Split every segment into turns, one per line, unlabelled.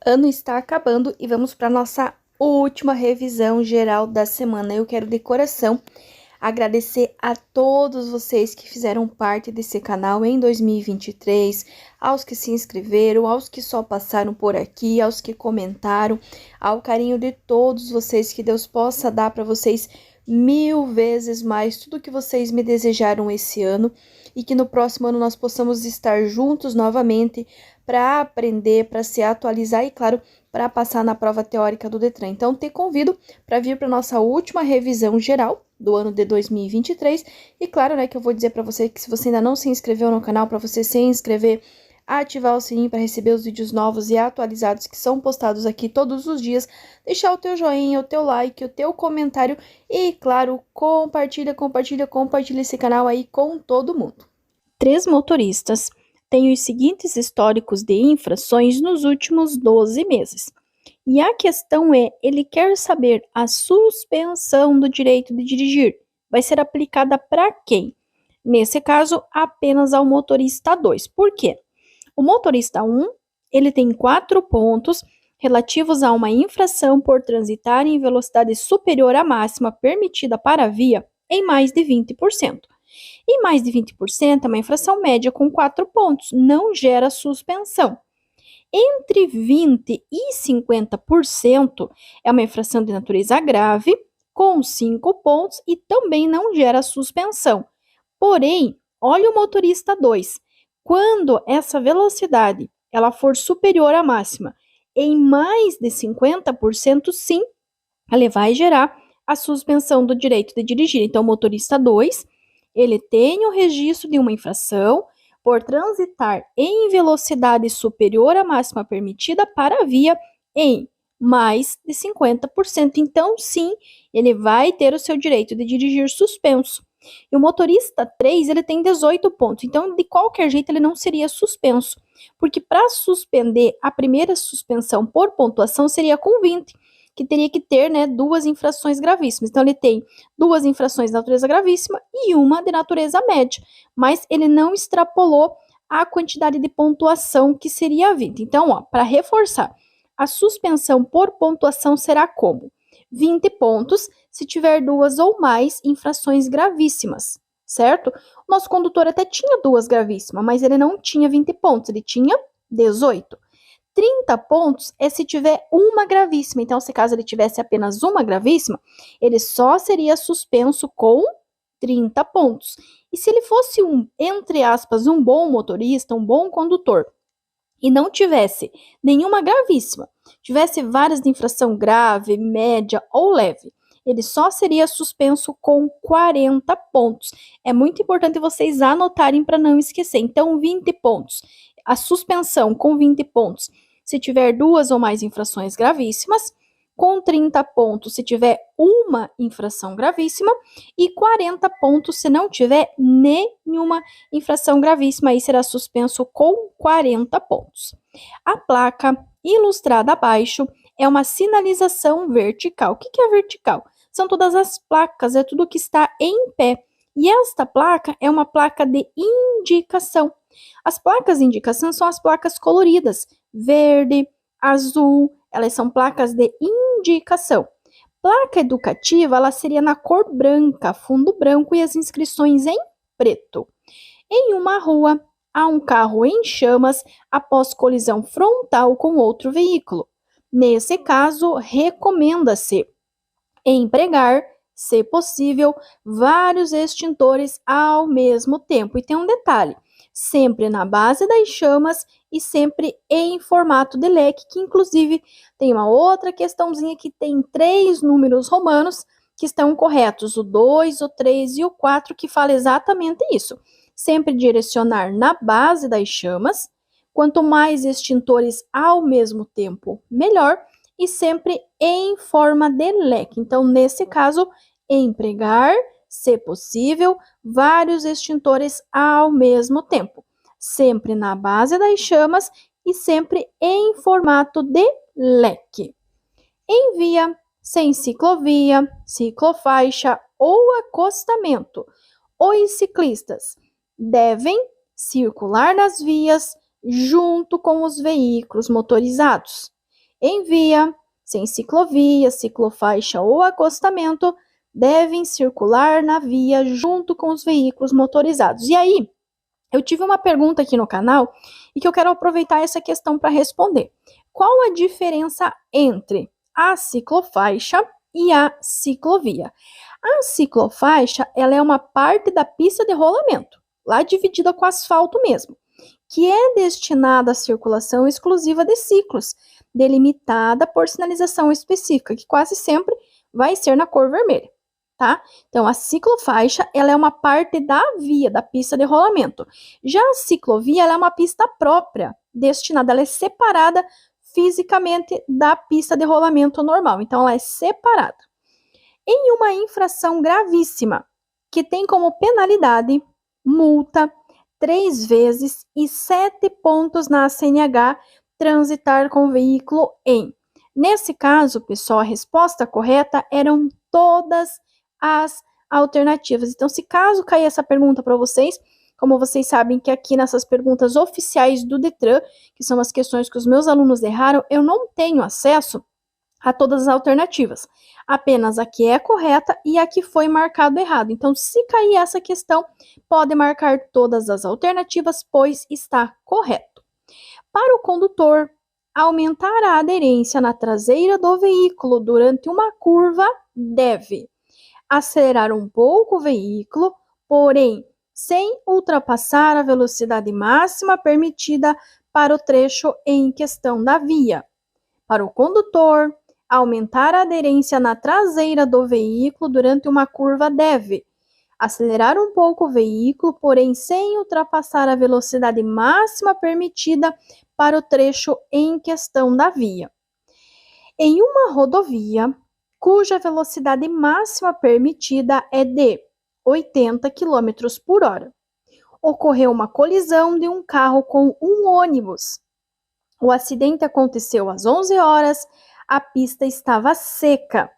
Ano está acabando e vamos para nossa última revisão geral da semana. Eu quero de coração agradecer a todos vocês que fizeram parte desse canal em 2023, aos que se inscreveram, aos que só passaram por aqui, aos que comentaram, ao carinho de todos vocês, que Deus possa dar para vocês 1000 vezes mais tudo que vocês me desejaram esse ano e que no próximo ano nós possamos estar juntos novamente para aprender, para se atualizar e, claro, para passar na prova teórica do Detran. Então, te convido para vir para nossa última revisão geral do ano de 2023 e, claro, né, que eu vou dizer para você que se você ainda não se inscreveu no canal, para você se inscrever, ativar o sininho para receber os vídeos novos e atualizados que são postados aqui todos os dias, deixar o teu joinha, o teu like, o teu comentário e, claro, compartilha esse canal aí com todo mundo. 3 motoristas têm os seguintes históricos de infrações nos últimos 12 meses. E a questão é, ele quer saber a suspensão do direito de dirigir. Vai ser aplicada para quem? Nesse caso, apenas ao motorista 2. Por quê? O motorista 1, ele tem 4 pontos relativos a uma infração por transitar em velocidade superior à máxima permitida para a via em mais de 20%. E mais de 20% é uma infração média com 4 pontos, não gera suspensão. Entre 20% e 50% é uma infração de natureza grave, com 5 pontos e também não gera suspensão. Porém, olha o motorista 2. Quando essa velocidade ela for superior à máxima em mais de 50%, sim, ela vai gerar a suspensão do direito de dirigir. Então, o motorista 2, ele tem o registro de uma infração por transitar em velocidade superior à máxima permitida para a via em mais de 50%. Então, sim, ele vai ter o seu direito de dirigir suspenso. E o motorista 3, ele tem 18 pontos. Então, de qualquer jeito, ele não seria suspenso. Porque para suspender, a primeira suspensão por pontuação seria com 20, que teria que ter, né, 2 infrações gravíssimas. Então, ele tem 2 infrações de natureza gravíssima e uma de natureza média, mas ele não extrapolou a quantidade de pontuação que seria 20. Então, ó, para reforçar, a suspensão por pontuação será como? 20 pontos se tiver 2 ou mais infrações gravíssimas, certo? O nosso condutor até tinha 2 gravíssimas, mas ele não tinha 20 pontos, ele tinha 18. 30 pontos é se tiver uma gravíssima. Então, se caso ele tivesse apenas uma gravíssima, ele só seria suspenso com 30 pontos. E se ele fosse entre aspas, um bom motorista, um bom condutor, e não tivesse nenhuma gravíssima, tivesse várias de infração grave, média ou leve, ele só seria suspenso com 40 pontos. É muito importante vocês anotarem para não esquecer. Então, 20 pontos. A suspensão com 20 pontos se tiver 2 ou mais infrações gravíssimas, com 30 pontos se tiver uma infração gravíssima e 40 pontos se não tiver nenhuma infração gravíssima, aí será suspenso com 40 pontos. A placa ilustrada abaixo é uma sinalização vertical. O que é vertical? São todas as placas, é tudo que está em pé. E esta placa é uma placa de indicação. As placas de indicação são as placas coloridas, verde, azul, elas são placas de indicação. Placa educativa, ela seria na cor branca, fundo branco e as inscrições em preto. Em uma rua, há um carro em chamas após colisão frontal com outro veículo. Nesse caso, recomenda-se empregar, se possível, vários extintores ao mesmo tempo. E tem um detalhe, sempre na base das chamas e sempre em formato de leque, que inclusive tem uma outra questãozinha que tem 3 números romanos que estão corretos, o 2, o 3 e o 4, que fala exatamente isso. Sempre direcionar na base das chamas, quanto mais extintores ao mesmo tempo, melhor, e sempre em forma de leque. Então, nesse caso, empregar, se possível, vários extintores ao mesmo tempo, sempre na base das chamas e sempre em formato de leque. Em via, sem ciclovia, ciclofaixa ou acostamento, os ciclistas devem circular nas vias junto com os veículos motorizados. em via, sem ciclovia, ciclofaixa ou acostamento, devem circular na via junto com os veículos motorizados. E aí, eu tive uma pergunta aqui no canal e que eu quero aproveitar essa questão para responder. Qual a diferença entre a ciclofaixa e a ciclovia? A ciclofaixa, ela é uma parte da pista de rolamento, lá dividida com asfalto mesmo, que é destinada à circulação exclusiva de ciclos, delimitada por sinalização específica, que quase sempre vai ser na cor vermelha, tá? Então, a ciclofaixa, ela é uma parte da via, da pista de rolamento. Já a ciclovia, ela é uma pista própria, destinada, ela é separada fisicamente da pista de rolamento normal. Então, ela é separada. Em uma infração gravíssima, que tem como penalidade multa 3 vezes e 7 pontos na CNH, transitar com o veículo em. Nesse caso, pessoal, a resposta correta eram todas as alternativas. Então, se caso cair essa pergunta para vocês, como vocês sabem que aqui nessas perguntas oficiais do Detran, que são as questões que os meus alunos erraram, eu não tenho acesso a todas as alternativas. Apenas a que é correta e a que foi marcado errado. Então, se cair essa questão, pode marcar todas as alternativas, pois está correto. Para o condutor, aumentar a aderência na traseira do veículo durante uma curva deve acelerar um pouco o veículo, porém, sem ultrapassar a velocidade máxima permitida para o trecho em questão da via. Para o condutor, aumentar a aderência na traseira do veículo durante uma curva deve acelerar um pouco o veículo, porém sem ultrapassar a velocidade máxima permitida para o trecho em questão da via. Em uma rodovia, cuja velocidade máxima permitida é de 80 km por hora, ocorreu uma colisão de um carro com um ônibus. O acidente aconteceu às 11 horas, a pista estava seca.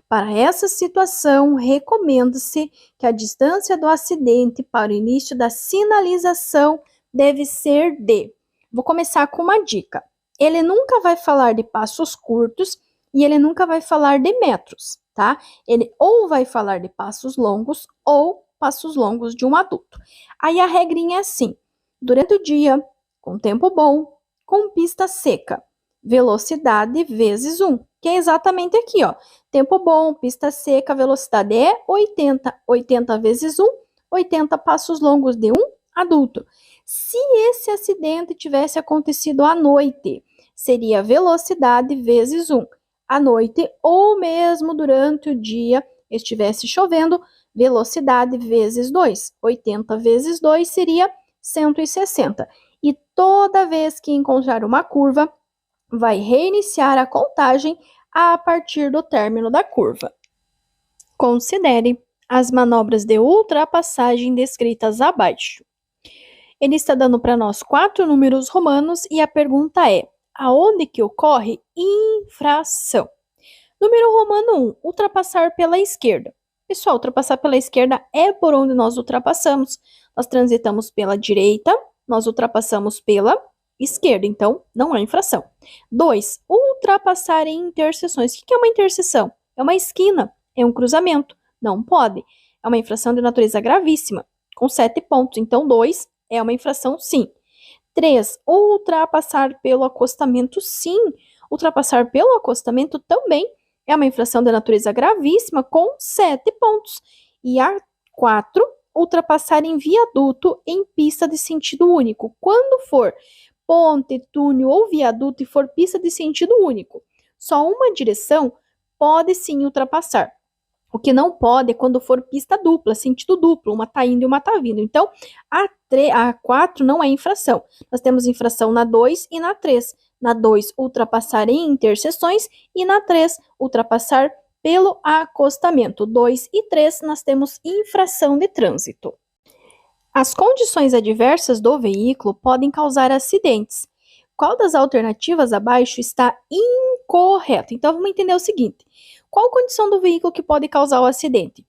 Para essa situação, recomenda-se que a distância do acidente para o início da sinalização deve ser de. Vou começar com uma dica. Ele nunca vai falar de passos curtos e ele nunca vai falar de metros, tá? Ele ou vai falar de passos longos ou passos longos de um adulto. Aí a regrinha é assim: durante o dia, com tempo bom, com pista seca, velocidade vezes 1, que é exatamente aqui, ó. Tempo bom, pista seca, velocidade é 80. 80 vezes 1, 80 passos longos de um adulto. Se esse acidente tivesse acontecido à noite, seria velocidade vezes 1. À noite ou mesmo durante o dia estivesse chovendo, velocidade vezes 2. 80 vezes 2 seria 160. E toda vez que encontrar uma curva, vai reiniciar a contagem a partir do término da curva. Considere as manobras de ultrapassagem descritas abaixo. Ele está dando para nós 4 números romanos e a pergunta é: aonde que ocorre infração? Número romano 1, ultrapassar pela esquerda. Pessoal, ultrapassar pela esquerda é por onde nós ultrapassamos. Nós transitamos pela direita, nós ultrapassamos pela esquerda, então não é infração. 2, ultrapassar em interseções. O que é uma interseção? É uma esquina, é um cruzamento, não pode. É uma infração de natureza gravíssima, com 7 pontos, então 2 é uma infração sim. 3, ultrapassar pelo acostamento, sim. Ultrapassar pelo acostamento também é uma infração de natureza gravíssima, com 7 pontos. E a 4, ultrapassar em viaduto em pista de sentido único. Quando for ponte, túnel ou viaduto e for pista de sentido único, só uma direção pode sim ultrapassar. O que não pode é quando for pista dupla, sentido duplo, uma tá indo e uma tá vindo. Então, a 4 não é infração. Nós temos infração na 2 e na 3. Na 2, ultrapassar em interseções e na 3, ultrapassar pelo acostamento. 2 e 3, nós temos infração de trânsito. As condições adversas do veículo podem causar acidentes. Qual das alternativas abaixo está incorreta? Então, vamos entender o seguinte: qual condição do veículo que pode causar o acidente?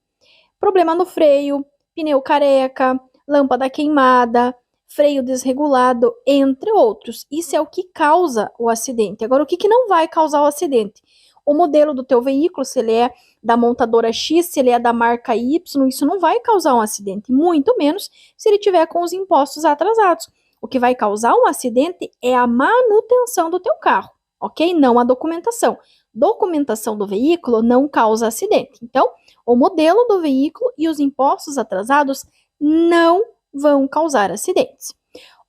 Problema no freio, pneu careca, lâmpada queimada, freio desregulado, entre outros. Isso é o que causa o acidente. Agora, o que não vai causar o acidente? O modelo do teu veículo, se ele é da montadora X, se ele é da marca Y, isso não vai causar um acidente, muito menos se ele tiver com os impostos atrasados. O que vai causar um acidente é a manutenção do teu carro, ok? Não a documentação. Documentação do veículo não causa acidente. Então, o modelo do veículo e os impostos atrasados não vão causar acidentes.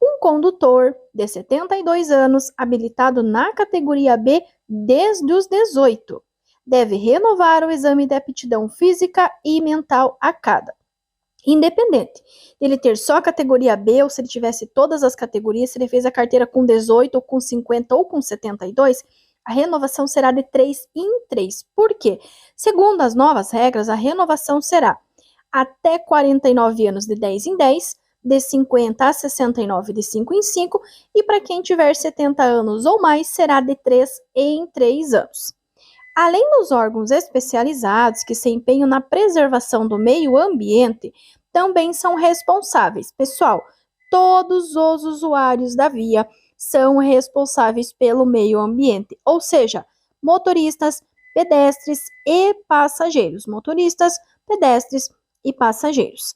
Um condutor de 72 anos, habilitado na categoria B desde os 18, deve renovar o exame de aptidão física e mental a cada. Independente dele ter só a categoria B, ou se ele tivesse todas as categorias, se ele fez a carteira com 18, ou com 50, ou com 72, a renovação será de 3 em 3. Por quê? Segundo as novas regras, a renovação será até 49 anos de 10 em 10, de 50 a 69 de 5 em 5, e para quem tiver 70 anos ou mais, será de 3 em 3 anos. Além dos órgãos especializados que se empenham na preservação do meio ambiente, também são responsáveis. Pessoal, todos os usuários da via são responsáveis pelo meio ambiente, ou seja, motoristas, pedestres e passageiros. Motoristas, pedestres e passageiros.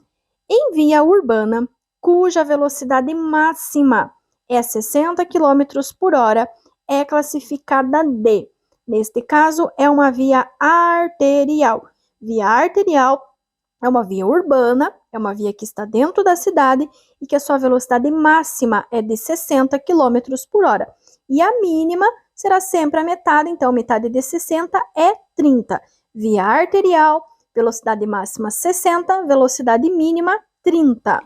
Em via urbana, cuja velocidade máxima é 60 km por hora, é classificada D. Neste caso, é uma via arterial. Via arterial é uma via urbana, é uma via que está dentro da cidade e que a sua velocidade máxima é de 60 km por hora. E a mínima será sempre a metade, então metade de 60 é 30. Via arterial, velocidade máxima 60, velocidade mínima 30.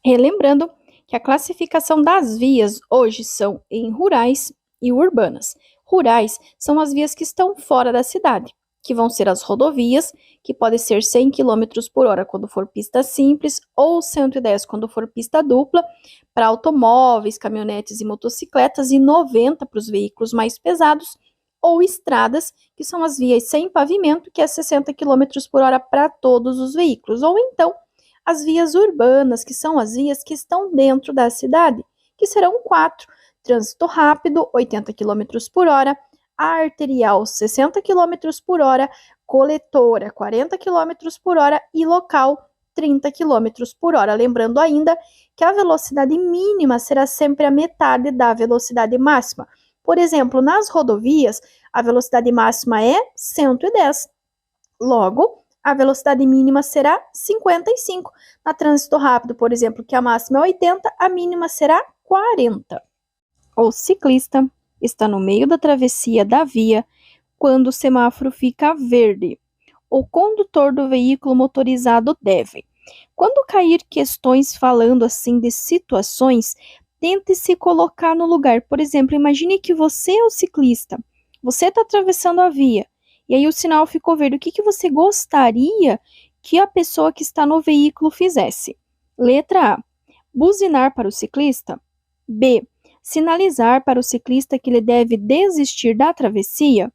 Relembrando que a classificação das vias hoje são em rurais e urbanas. Rurais são as vias que estão fora da cidade, que vão ser as rodovias, que podem ser 100 km por hora quando for pista simples, ou 110 quando for pista dupla, para automóveis, caminhonetes e motocicletas, e 90 para os veículos mais pesados, ou estradas, que são as vias sem pavimento, que é 60 km por hora para todos os veículos, ou então as vias urbanas, que são as vias que estão dentro da cidade, que serão 4. Trânsito rápido, 80 km por hora, arterial, 60 km por hora, coletora, 40 km por hora e local, 30 km por hora. Lembrando ainda que a velocidade mínima será sempre a metade da velocidade máxima. Por exemplo, nas rodovias, a velocidade máxima é 110. Logo, a velocidade mínima será 55. Na trânsito rápido, por exemplo, que a máxima é 80, a mínima será 40. O ciclista está no meio da travessia da via quando o semáforo fica verde. O condutor do veículo motorizado deve, quando cair questões falando assim de situações, tente se colocar no lugar. Por exemplo, imagine que você é o ciclista, você está atravessando a via, e aí o sinal ficou verde. O que você gostaria que a pessoa que está no veículo fizesse? Letra A, buzinar para o ciclista. B, sinalizar para o ciclista que ele deve desistir da travessia.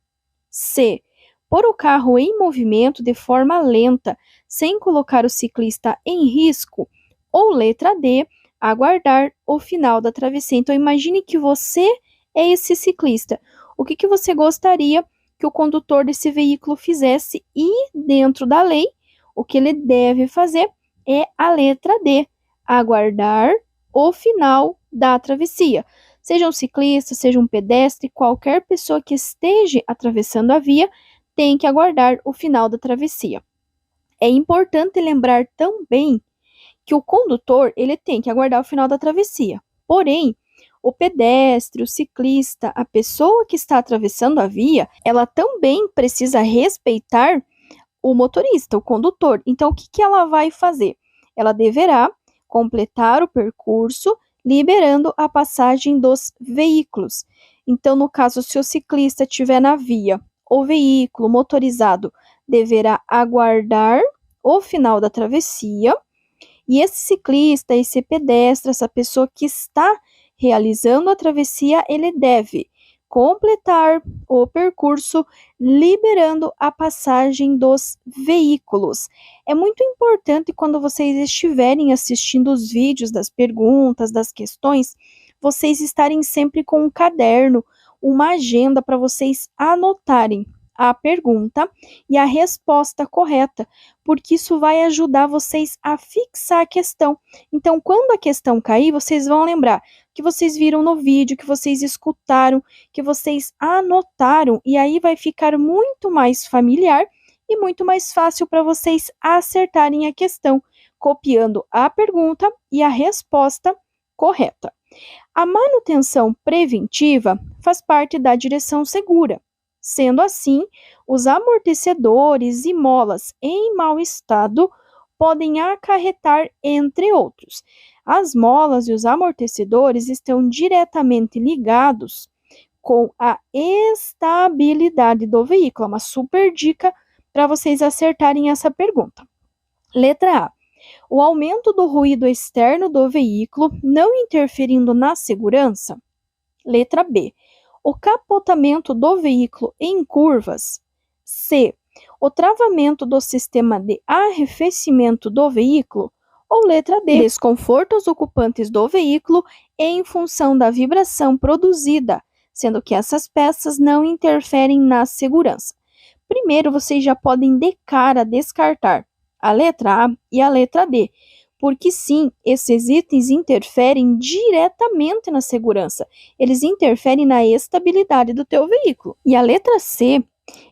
C, pôr o carro em movimento de forma lenta, sem colocar o ciclista em risco. Ou letra D, aguardar o final da travessia. Então, imagine que você é esse ciclista. O que você gostaria que o condutor desse veículo fizesse? E, dentro da lei, o que ele deve fazer é a letra D, aguardar o final da travessia. Seja um ciclista, seja um pedestre, qualquer pessoa que esteja atravessando a via tem que aguardar o final da travessia. É importante lembrar também que o condutor ele tem que aguardar o final da travessia. Porém, o pedestre, o ciclista, a pessoa que está atravessando a via, ela também precisa respeitar o motorista, o condutor. Então, o que ela vai fazer? Ela deverá completar o percurso, liberando a passagem dos veículos. Então, no caso, se o ciclista estiver na via, o veículo motorizado deverá aguardar o final da travessia, e esse ciclista, esse pedestre, essa pessoa que está realizando a travessia, ele deve completar o percurso, liberando a passagem dos veículos. É muito importante quando vocês estiverem assistindo os vídeos das perguntas, das questões, vocês estarem sempre com um caderno, uma agenda para vocês anotarem a pergunta e a resposta correta, porque isso vai ajudar vocês a fixar a questão. Então, quando a questão cair, vocês vão lembrar que vocês viram no vídeo, que vocês escutaram, que vocês anotaram, e aí vai ficar muito mais familiar e muito mais fácil para vocês acertarem a questão, copiando a pergunta e a resposta correta. A manutenção preventiva faz parte da direção segura. Sendo assim, os amortecedores e molas em mau estado podem acarretar, entre outros. As molas e os amortecedores estão diretamente ligados com a estabilidade do veículo. É uma super dica para vocês acertarem essa pergunta. Letra A. O aumento do ruído externo do veículo não interferindo na segurança. Letra B. O capotamento do veículo em curvas. C. O travamento do sistema de arrefecimento do veículo. Ou letra D. Desconforto aos ocupantes do veículo em função da vibração produzida, sendo que essas peças não interferem na segurança. Primeiro, vocês já podem de cara descartar a letra A e a letra D, porque sim, esses itens interferem diretamente na segurança, eles interferem na estabilidade do teu veículo. E a letra C,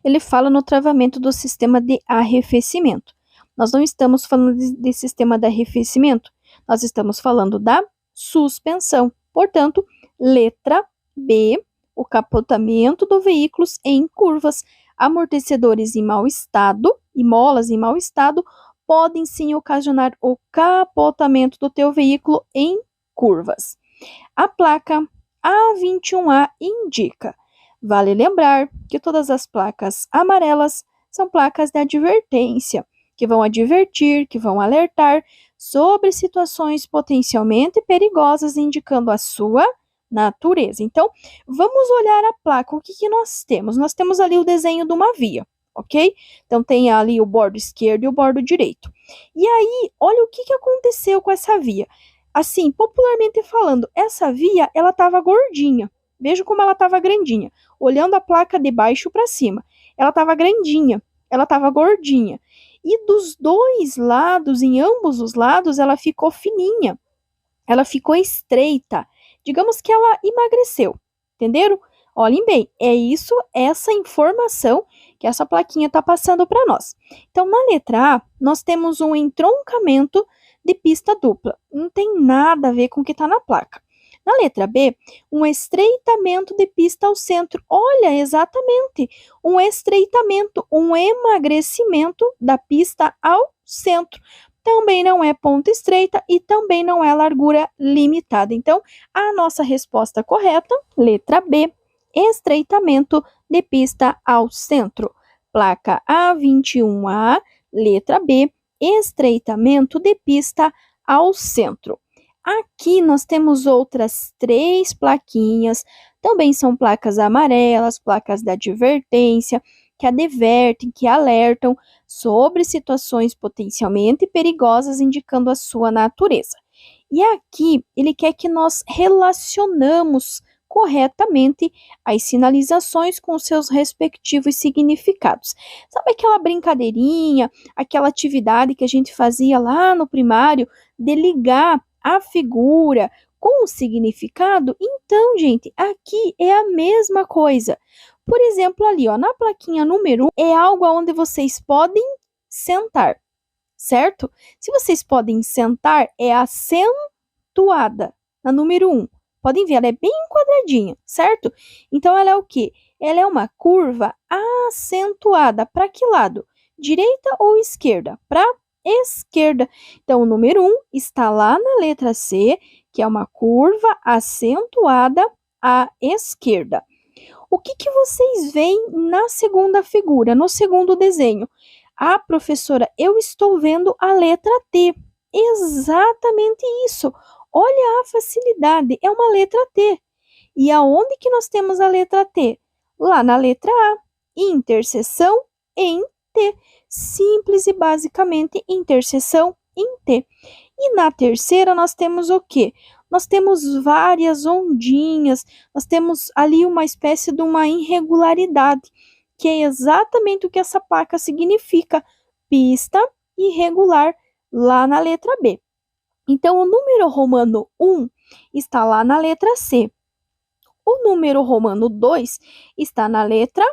ele fala no travamento do sistema de arrefecimento. Nós não estamos falando de sistema de arrefecimento, nós estamos falando da suspensão. Portanto, letra B, o capotamento do veículo em curvas, amortecedores em mau estado e molas em mau estado podem sim ocasionar o capotamento do teu veículo em curvas. A placa A21A indica. Vale lembrar que todas as placas amarelas são placas de advertência, que vão advertir, que vão alertar sobre situações potencialmente perigosas, indicando a sua natureza. Então, vamos olhar a placa. O que nós temos? Nós temos ali o desenho de uma via, ok? Então, tem ali o bordo esquerdo e o bordo direito. E aí, olha o que aconteceu com essa via. Assim, popularmente falando, essa via, ela estava gordinha. Veja como ela estava grandinha. Olhando a placa de baixo para cima, ela estava grandinha, ela estava gordinha. E dos dois lados, em ambos os lados, ela ficou fininha. Ela ficou estreita. Digamos que ela emagreceu, entenderam? Olhem bem, é isso, essa informação que essa plaquinha está passando para nós. Então, na letra A, nós temos um entroncamento de pista dupla. Não tem nada a ver com o que está na placa. Na letra B, um estreitamento de pista ao centro. Olha, exatamente, um estreitamento, um emagrecimento da pista ao centro. Também não é ponta estreita e também não é largura limitada. Então, a nossa resposta correta, letra B, estreitamento de pista ao centro. Placa A21A, letra B, estreitamento de pista ao centro. Aqui nós temos outras 3 plaquinhas, também são placas amarelas, placas de advertência, que advertem, que alertam sobre situações potencialmente perigosas, indicando a sua natureza. E aqui ele quer que nós relacionamos corretamente as sinalizações com seus respectivos significados. Sabe aquela brincadeirinha, aquela atividade que a gente fazia lá no primário de ligar a figura com o significado? Então, gente, aqui é a mesma coisa. Por exemplo, ali, ó, na plaquinha número 1, é algo onde vocês podem sentar, certo? Se vocês podem sentar, é acentuada na número 1. Podem ver, ela é bem quadradinha, certo? Então, ela é o quê? Ela é uma curva acentuada. Para que lado? Direita ou esquerda? Para esquerda. Então, o número 1 está lá na letra C, que é uma curva acentuada à esquerda. O que vocês veem na segunda figura, no segundo desenho? Ah, professora, eu estou vendo a letra T. Exatamente isso. Olha a facilidade, é uma letra T. E aonde que nós temos a letra T? Lá na letra A, interseção em T. Simples e basicamente interseção em T. E na terceira nós temos o quê? Nós temos várias ondinhas, nós temos ali uma espécie de uma irregularidade, que é exatamente o que essa placa significa, pista irregular, lá na letra B. Então, o número romano 1 está lá na letra C. O número romano 2 está na letra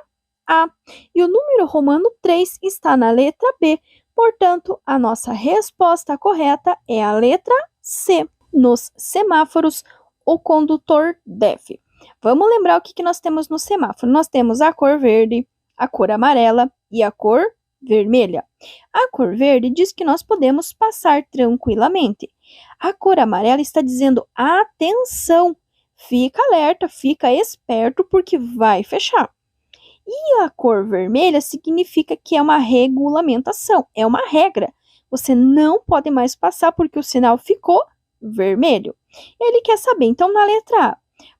A. E o número romano 3 está na letra B. Portanto, a nossa resposta correta é a letra C. Nos semáforos, o condutor deve. Vamos lembrar o que nós temos no semáforo. Nós temos a cor verde, a cor amarela e a cor vermelha. A cor verde diz que nós podemos passar tranquilamente. A cor amarela está dizendo atenção, fica alerta, fica esperto porque vai fechar. E a cor vermelha significa que é uma regulamentação, é uma regra. Você não pode mais passar porque o sinal ficou vermelho. Ele quer saber, então, na letra A,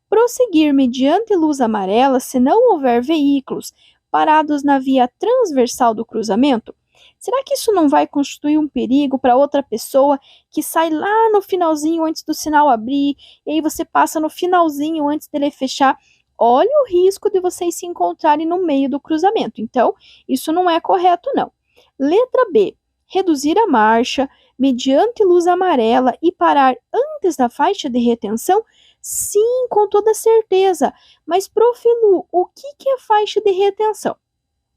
prosseguir mediante luz amarela se não houver veículos parados na via transversal do cruzamento? Será que isso não vai constituir um perigo para outra pessoa que sai lá no finalzinho antes do sinal abrir, e aí você passa no finalzinho antes dele fechar? Olha o risco de vocês se encontrarem no meio do cruzamento. Então, isso não é correto, não. Letra B. Reduzir a marcha mediante luz amarela e parar antes da faixa de retenção? Sim, com toda certeza. Mas, Prof. Lu, o que é faixa de retenção?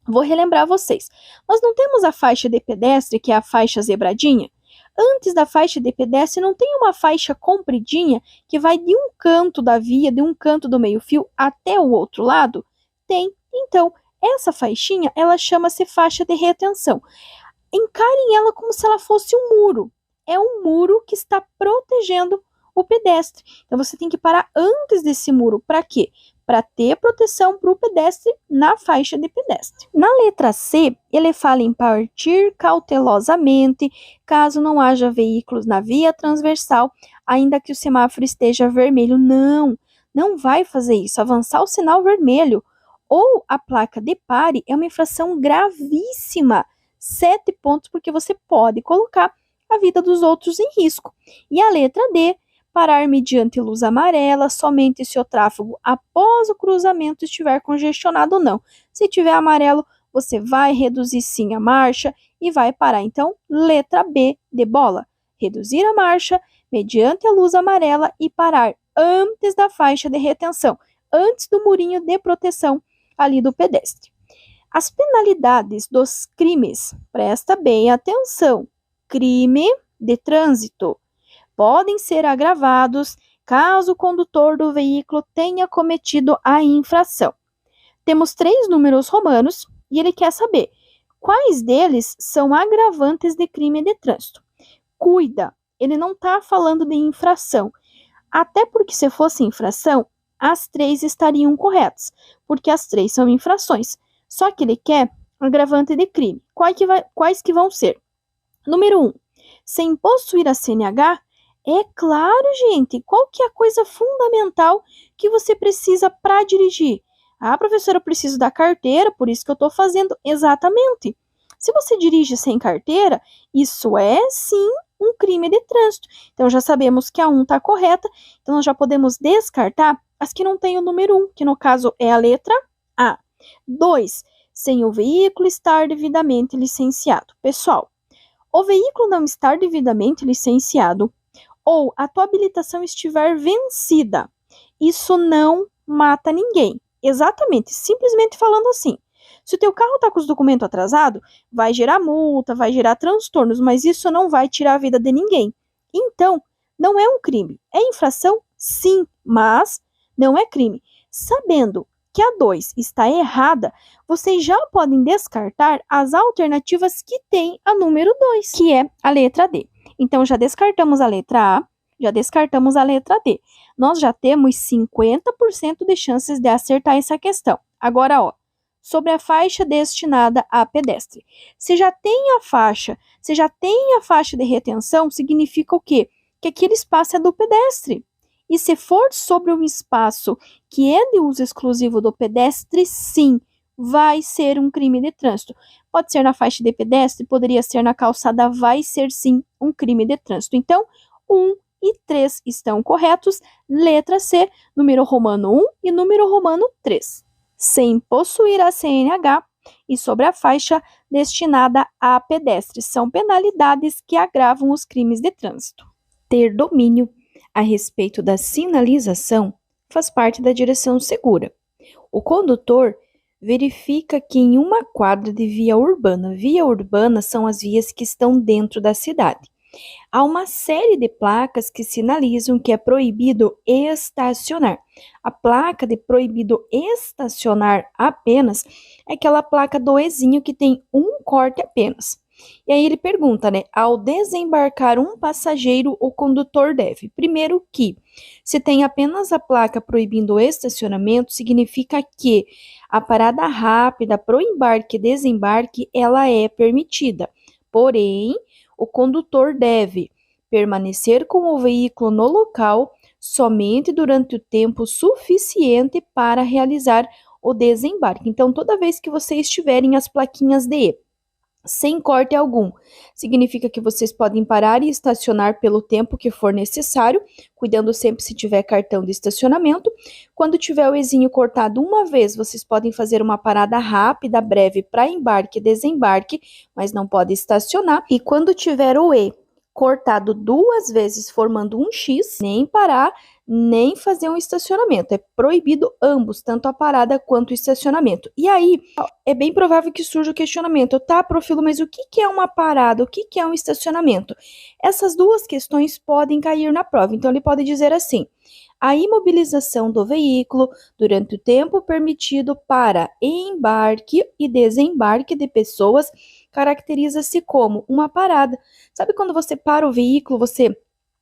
Vou relembrar vocês. Nós não temos a faixa de pedestre, que é a faixa zebradinha? Antes da faixa de pedestre, não tem uma faixa compridinha que vai de um canto da via, de um canto do meio-fio até o outro lado? Tem. Então, essa faixinha, ela chama-se faixa de retenção. Encarem ela como se ela fosse um muro. É um muro que está protegendo o pedestre. Então, você tem que parar antes desse muro. Para quê? Para ter proteção para o pedestre na faixa de pedestre. Na letra C, ele fala em partir cautelosamente, caso não haja veículos na via transversal, ainda que o semáforo esteja vermelho. Não vai fazer isso, avançar o sinal vermelho. Ou a placa de pare é uma infração gravíssima. 7 pontos, porque você pode colocar a vida dos outros em risco. E a letra D, parar mediante luz amarela somente se o tráfego após o cruzamento estiver congestionado ou não. Se tiver amarelo, você vai reduzir sim a marcha e vai parar. Então, letra B de bola. Reduzir a marcha mediante a luz amarela e parar antes da faixa de retenção, antes do murinho de proteção ali do pedestre. As penalidades dos crimes, presta bem atenção, crime de trânsito, podem ser agravados caso o condutor do veículo tenha cometido a infração. Temos 3 números romanos e ele quer saber quais deles são agravantes de crime de trânsito. Cuida, ele não está falando de infração, até porque se fosse infração, as 3 estariam corretas, porque as 3 são infrações. Só que ele quer agravante de crime. Quais que vão ser? Número 1, sem possuir a CNH. É claro, gente, qual que é a coisa fundamental que você precisa para dirigir? Ah, professora, eu preciso da carteira, por isso que eu estou fazendo. Exatamente. Se você dirige sem carteira, isso é, sim, um crime de trânsito. Então, já sabemos que a 1 está correta, então nós já podemos descartar as que não têm o número 1, que no caso é a letra A. 2, sem o veículo estar devidamente licenciado. Pessoal, o veículo não estar devidamente licenciado ou a tua habilitação estiver vencida, isso não mata ninguém. Exatamente, simplesmente falando assim. Se o teu carro está com os documentos atrasados, vai gerar multa, vai gerar transtornos, mas isso não vai tirar a vida de ninguém. Então, não é um crime. É infração? Sim, mas não é crime. Sabendo que a 2 está errada, vocês já podem descartar as alternativas que tem a número 2, que é a letra D. Então, já descartamos a letra A, já descartamos a letra D. Nós já temos 50% de chances de acertar essa questão. Agora, sobre a faixa destinada a pedestre. Se já tem a faixa de retenção, significa o quê? Que aquele espaço é do pedestre. E se for sobre um espaço que é de uso exclusivo do pedestre, sim, vai ser um crime de trânsito. Pode ser na faixa de pedestre, poderia ser na calçada, vai ser sim um crime de trânsito. Então, 1 e 3 estão corretos. Letra C, número romano 1 e número romano 3. Sem possuir a CNH e sobre a faixa destinada a pedestres. São penalidades que agravam os crimes de trânsito. Ter domínio a respeito da sinalização faz parte da direção segura. O condutor verifica que em uma quadra de via urbana são as vias que estão dentro da cidade. Há uma série de placas que sinalizam que é proibido estacionar. A placa de proibido estacionar apenas é aquela placa do Ezinho que tem um corte apenas. E aí ele pergunta, né? Ao desembarcar um passageiro, o condutor deve. Primeiro que, se tem apenas a placa proibindo o estacionamento, significa que a parada rápida pro embarque e desembarque, ela é permitida. Porém, o condutor deve permanecer com o veículo no local somente durante o tempo suficiente para realizar o desembarque. Então, toda vez que vocês tiverem as plaquinhas de sem corte algum, significa que vocês podem parar e estacionar pelo tempo que for necessário, cuidando sempre se tiver cartão de estacionamento. Quando tiver o Ezinho cortado uma vez, vocês podem fazer uma parada rápida, breve, para embarque e desembarque, mas não pode estacionar. E quando tiver o E cortado 2 vezes, formando um X, nem parar, nem fazer um estacionamento. É proibido ambos, tanto a parada quanto o estacionamento. E aí, é bem provável que surja o questionamento, tá, Profilo, mas o que é uma parada? O que é um estacionamento? Essas duas questões podem cair na prova. Então, ele pode dizer assim: a imobilização do veículo durante o tempo permitido para embarque e desembarque de pessoas caracteriza-se como uma parada. Sabe quando você para o veículo, você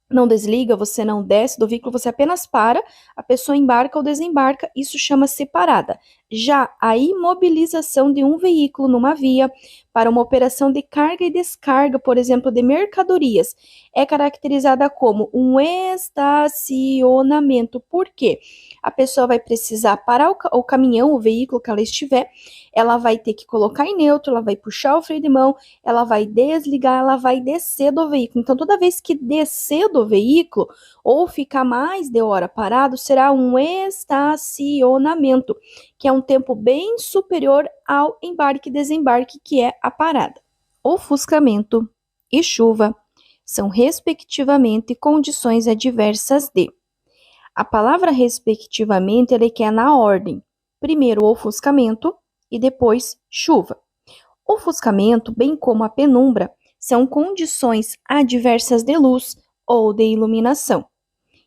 não desliga, você não desce do veículo, você apenas para, a pessoa embarca ou desembarca, isso chama-se parada. Já a imobilização de um veículo numa via para uma operação de carga e descarga, por exemplo, de mercadorias, é caracterizada como um estacionamento. Por quê? A pessoa vai precisar parar o caminhão, o veículo que ela estiver, ela vai ter que colocar em neutro, ela vai puxar o freio de mão, ela vai desligar, ela vai descer do veículo. Então, toda vez que descer do veículo ou ficar mais de hora parado, será um estacionamento, que é um tempo bem superior ao embarque e desembarque, que é a parada. Ofuscamento e chuva são, respectivamente, condições adversas de. A palavra respectivamente ele quer na ordem. Primeiro o ofuscamento e depois chuva. Ofuscamento, bem como a penumbra, são condições adversas de luz ou de iluminação.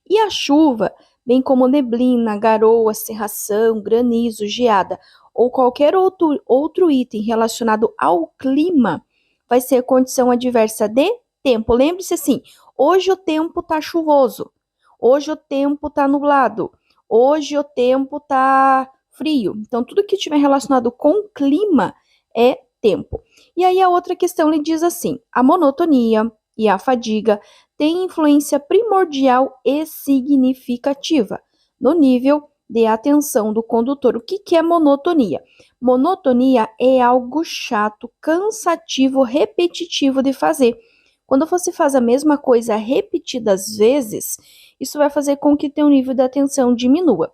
E a chuva, bem como neblina, garoa, cerração, granizo, geada ou qualquer outro item relacionado ao clima, vai ser condição adversa de tempo. Lembre-se assim, hoje o tempo está chuvoso, hoje o tempo está nublado, hoje o tempo está frio. Então, tudo que estiver relacionado com clima é tempo. E aí a outra questão lhe diz assim: a monotonia e a fadiga têm influência primordial e significativa no nível de atenção do condutor. O que é monotonia? Monotonia é algo chato, cansativo, repetitivo de fazer. Quando você faz a mesma coisa repetidas vezes, isso vai fazer com que teu nível de atenção diminua.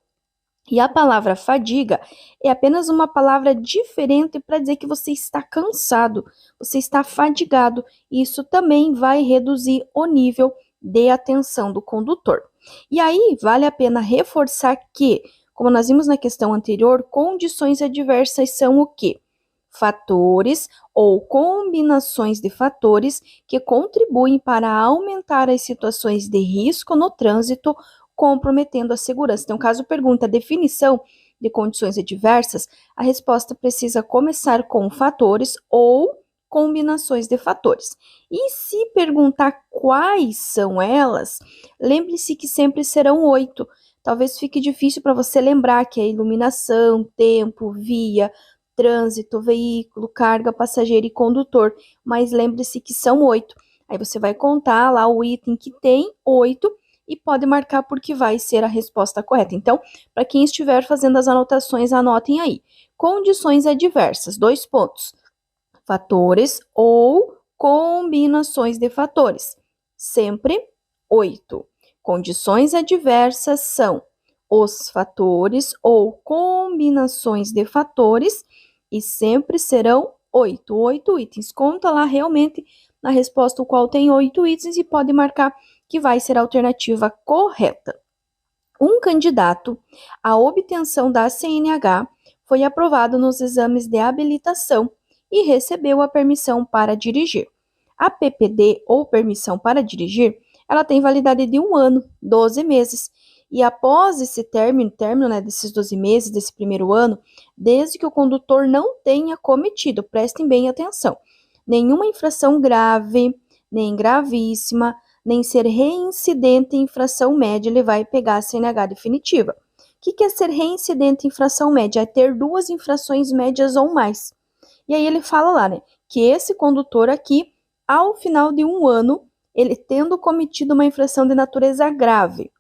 E a palavra fadiga é apenas uma palavra diferente para dizer que você está cansado, você está fadigado, e isso também vai reduzir o nível de atenção do condutor. E aí, vale a pena reforçar que, como nós vimos na questão anterior, condições adversas são o quê? Fatores ou combinações de fatores que contribuem para aumentar as situações de risco no trânsito, comprometendo a segurança. Então, caso pergunta a definição de condições adversas, a resposta precisa começar com fatores ou combinações de fatores. E se perguntar quais são elas, lembre-se que sempre serão 8. Talvez fique difícil para você lembrar que é iluminação, tempo, via, trânsito, veículo, carga, passageiro e condutor, mas lembre-se que são 8. Aí você vai contar lá o item que tem 8 e pode marcar porque vai ser a resposta correta. Então, para quem estiver fazendo as anotações, anotem aí. Condições adversas, 2 pontos. Fatores ou combinações de fatores. Sempre 8. Condições adversas são os fatores ou combinações de fatores e sempre serão 8. 8 itens. Conta lá realmente na resposta o qual tem 8 itens e pode marcar que vai ser a alternativa correta. Um candidato à obtenção da CNH foi aprovado nos exames de habilitação e recebeu a permissão para dirigir. A PPD, ou permissão para dirigir, ela tem validade de 1 ano, 12 meses. E após esse término, né, desses 12 meses, desse primeiro ano, desde que o condutor não tenha cometido, prestem bem atenção, nenhuma infração grave, nem gravíssima, nem ser reincidente em infração média, ele vai pegar a CNH definitiva. O que é ser reincidente em infração média? É ter 2 infrações médias ou mais. E aí ele fala lá, né, que esse condutor aqui, ao final de 1 ano, ele tendo cometido uma infração de natureza grave.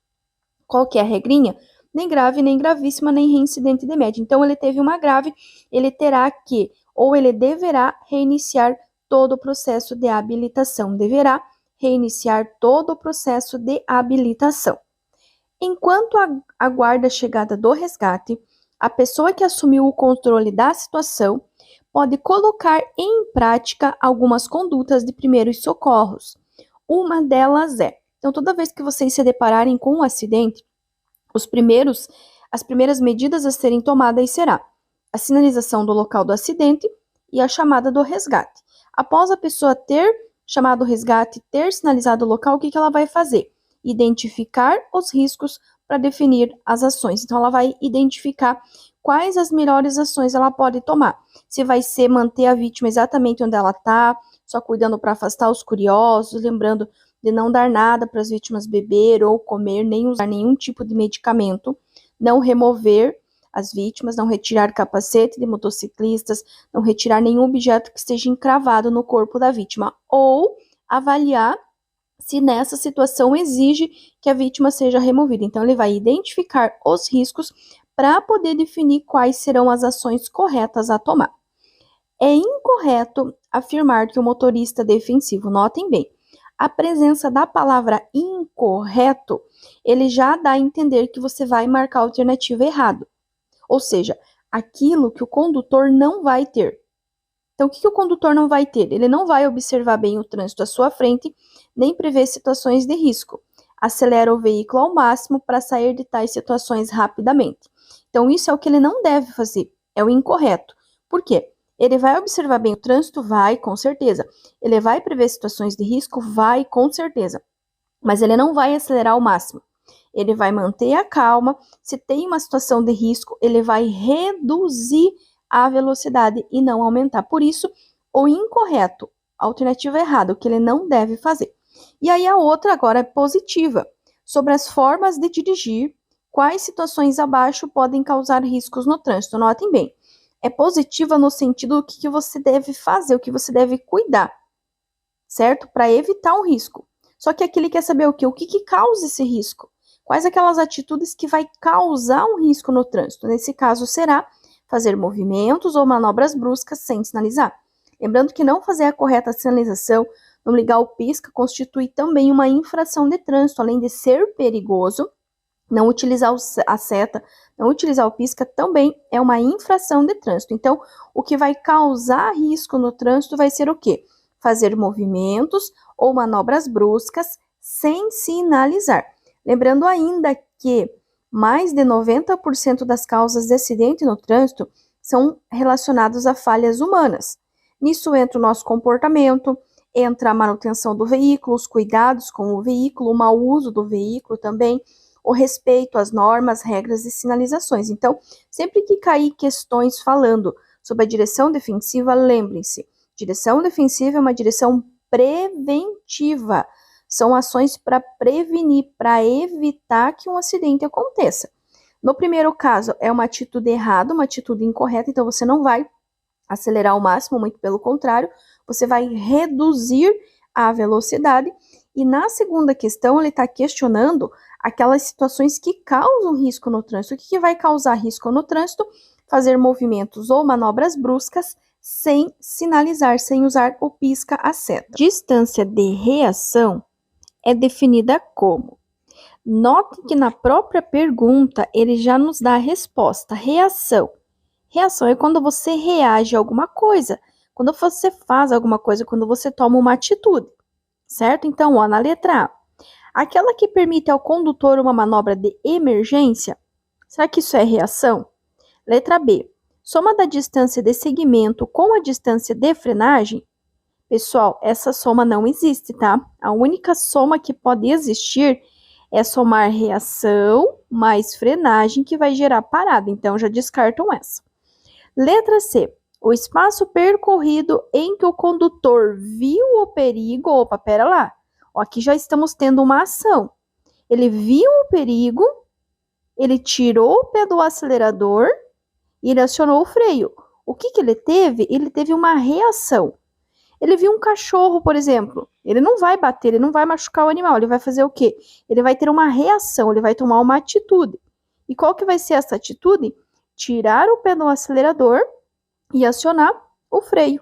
Qual que é a regrinha? Nem grave, nem gravíssima, nem reincidente de média. Então, ele teve uma grave, ele terá que, ou ele deverá reiniciar todo o processo de habilitação. Deverá reiniciar todo o processo de habilitação. Enquanto aguarda a chegada do resgate, a pessoa que assumiu o controle da situação pode colocar em prática algumas condutas de primeiros socorros. Uma delas é, então toda vez que vocês se depararem com um acidente, as primeiras medidas a serem tomadas será a sinalização do local do acidente e a chamada do resgate. Após a pessoa ter chamado o resgate, ter sinalizado o local, o que ela vai fazer? Identificar os riscos para definir as ações. Então, ela vai identificar quais as melhores ações ela pode tomar. Se vai ser manter a vítima exatamente onde ela está, só cuidando para afastar os curiosos, lembrando de não dar nada para as vítimas beber ou comer, nem usar nenhum tipo de medicamento, não remover as vítimas, não retirar capacete de motociclistas, não retirar nenhum objeto que esteja encravado no corpo da vítima, ou avaliar se nessa situação exige que a vítima seja removida. Então, ele vai identificar os riscos para poder definir quais serão as ações corretas a tomar. É incorreto afirmar que o motorista defensivo, notem bem, a presença da palavra incorreto, ele já dá a entender que você vai marcar a alternativa errado. Ou seja, aquilo que o condutor não vai ter. Então, o que o condutor não vai ter? Ele não vai observar bem o trânsito à sua frente, nem prever situações de risco. Acelera o veículo ao máximo para sair de tais situações rapidamente. Então, isso é o que ele não deve fazer, é o incorreto. Por quê? Ele vai observar bem o trânsito? Vai, com certeza. Ele vai prever situações de risco? Vai, com certeza. Mas ele não vai acelerar ao máximo. Ele vai manter a calma. Se tem uma situação de risco, ele vai reduzir a velocidade e não aumentar. Por isso, o incorreto, a alternativa errada, o que ele não deve fazer. E aí a outra agora é positiva. Sobre as formas de dirigir, quais situações abaixo podem causar riscos no trânsito? Notem bem. É positiva no sentido do que você deve fazer, o que você deve cuidar, certo? Para evitar um risco. Só que aqui ele quer saber o quê? O que causa esse risco? Quais aquelas atitudes que vai causar um risco no trânsito? Nesse caso, será fazer movimentos ou manobras bruscas sem sinalizar. Lembrando que não fazer a correta sinalização, não ligar o pisca, constitui também uma infração de trânsito, além de ser perigoso. Não utilizar a seta, não utilizar o pisca também é uma infração de trânsito. Então, o que vai causar risco no trânsito vai ser o quê? Fazer movimentos ou manobras bruscas sem sinalizar. Lembrando ainda que mais de 90% das causas de acidente no trânsito são relacionadas a falhas humanas. Nisso entra o nosso comportamento, entra a manutenção do veículo, os cuidados com o veículo, o mau uso do veículo também, o respeito às normas, regras e sinalizações. Então, sempre que cair questões falando sobre a direção defensiva, lembrem-se, direção defensiva é uma direção preventiva. São ações para prevenir, para evitar que um acidente aconteça. No primeiro caso, é uma atitude errada, uma atitude incorreta, então você não vai acelerar ao máximo, muito pelo contrário, você vai reduzir a velocidade. E na segunda questão, ele está questionando aquelas situações que causam risco no trânsito. O que vai causar risco no trânsito? Fazer movimentos ou manobras bruscas sem sinalizar, sem usar o pisca a seta. Distância de reação é definida como. Note que na própria pergunta ele já nos dá a resposta. Reação. Reação é quando você reage a alguma coisa, quando você faz alguma coisa, quando você toma uma atitude, certo? Então, ó, na letra A, aquela que permite ao condutor uma manobra de emergência, será que isso é reação? Letra B, soma da distância de segmento com a distância de frenagem. Pessoal, essa soma não existe, tá? A única soma que pode existir é somar reação mais frenagem, que vai gerar parada. Então, já descartam essa. Letra C. O espaço percorrido em que o condutor viu o perigo. Opa, pera lá. Aqui já estamos tendo uma ação. Ele viu o perigo, ele tirou o pé do acelerador e ele acionou o freio. O que ele teve? Ele teve uma reação. Ele viu um cachorro, por exemplo. Ele não vai bater, ele não vai machucar o animal. Ele vai fazer o quê? Ele vai ter uma reação, ele vai tomar uma atitude. E qual que vai ser essa atitude? Tirar o pé do acelerador e acionar o freio.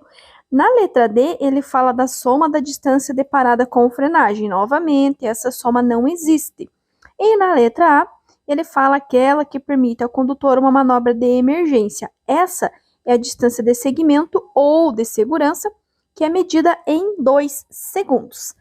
Na letra D, ele fala da soma da distância de parada com frenagem. Novamente, essa soma não existe. E na letra A, ele fala aquela que permite ao condutor uma manobra de emergência. Essa é a distância de segmento ou de segurança, que é medida em 2 segundos.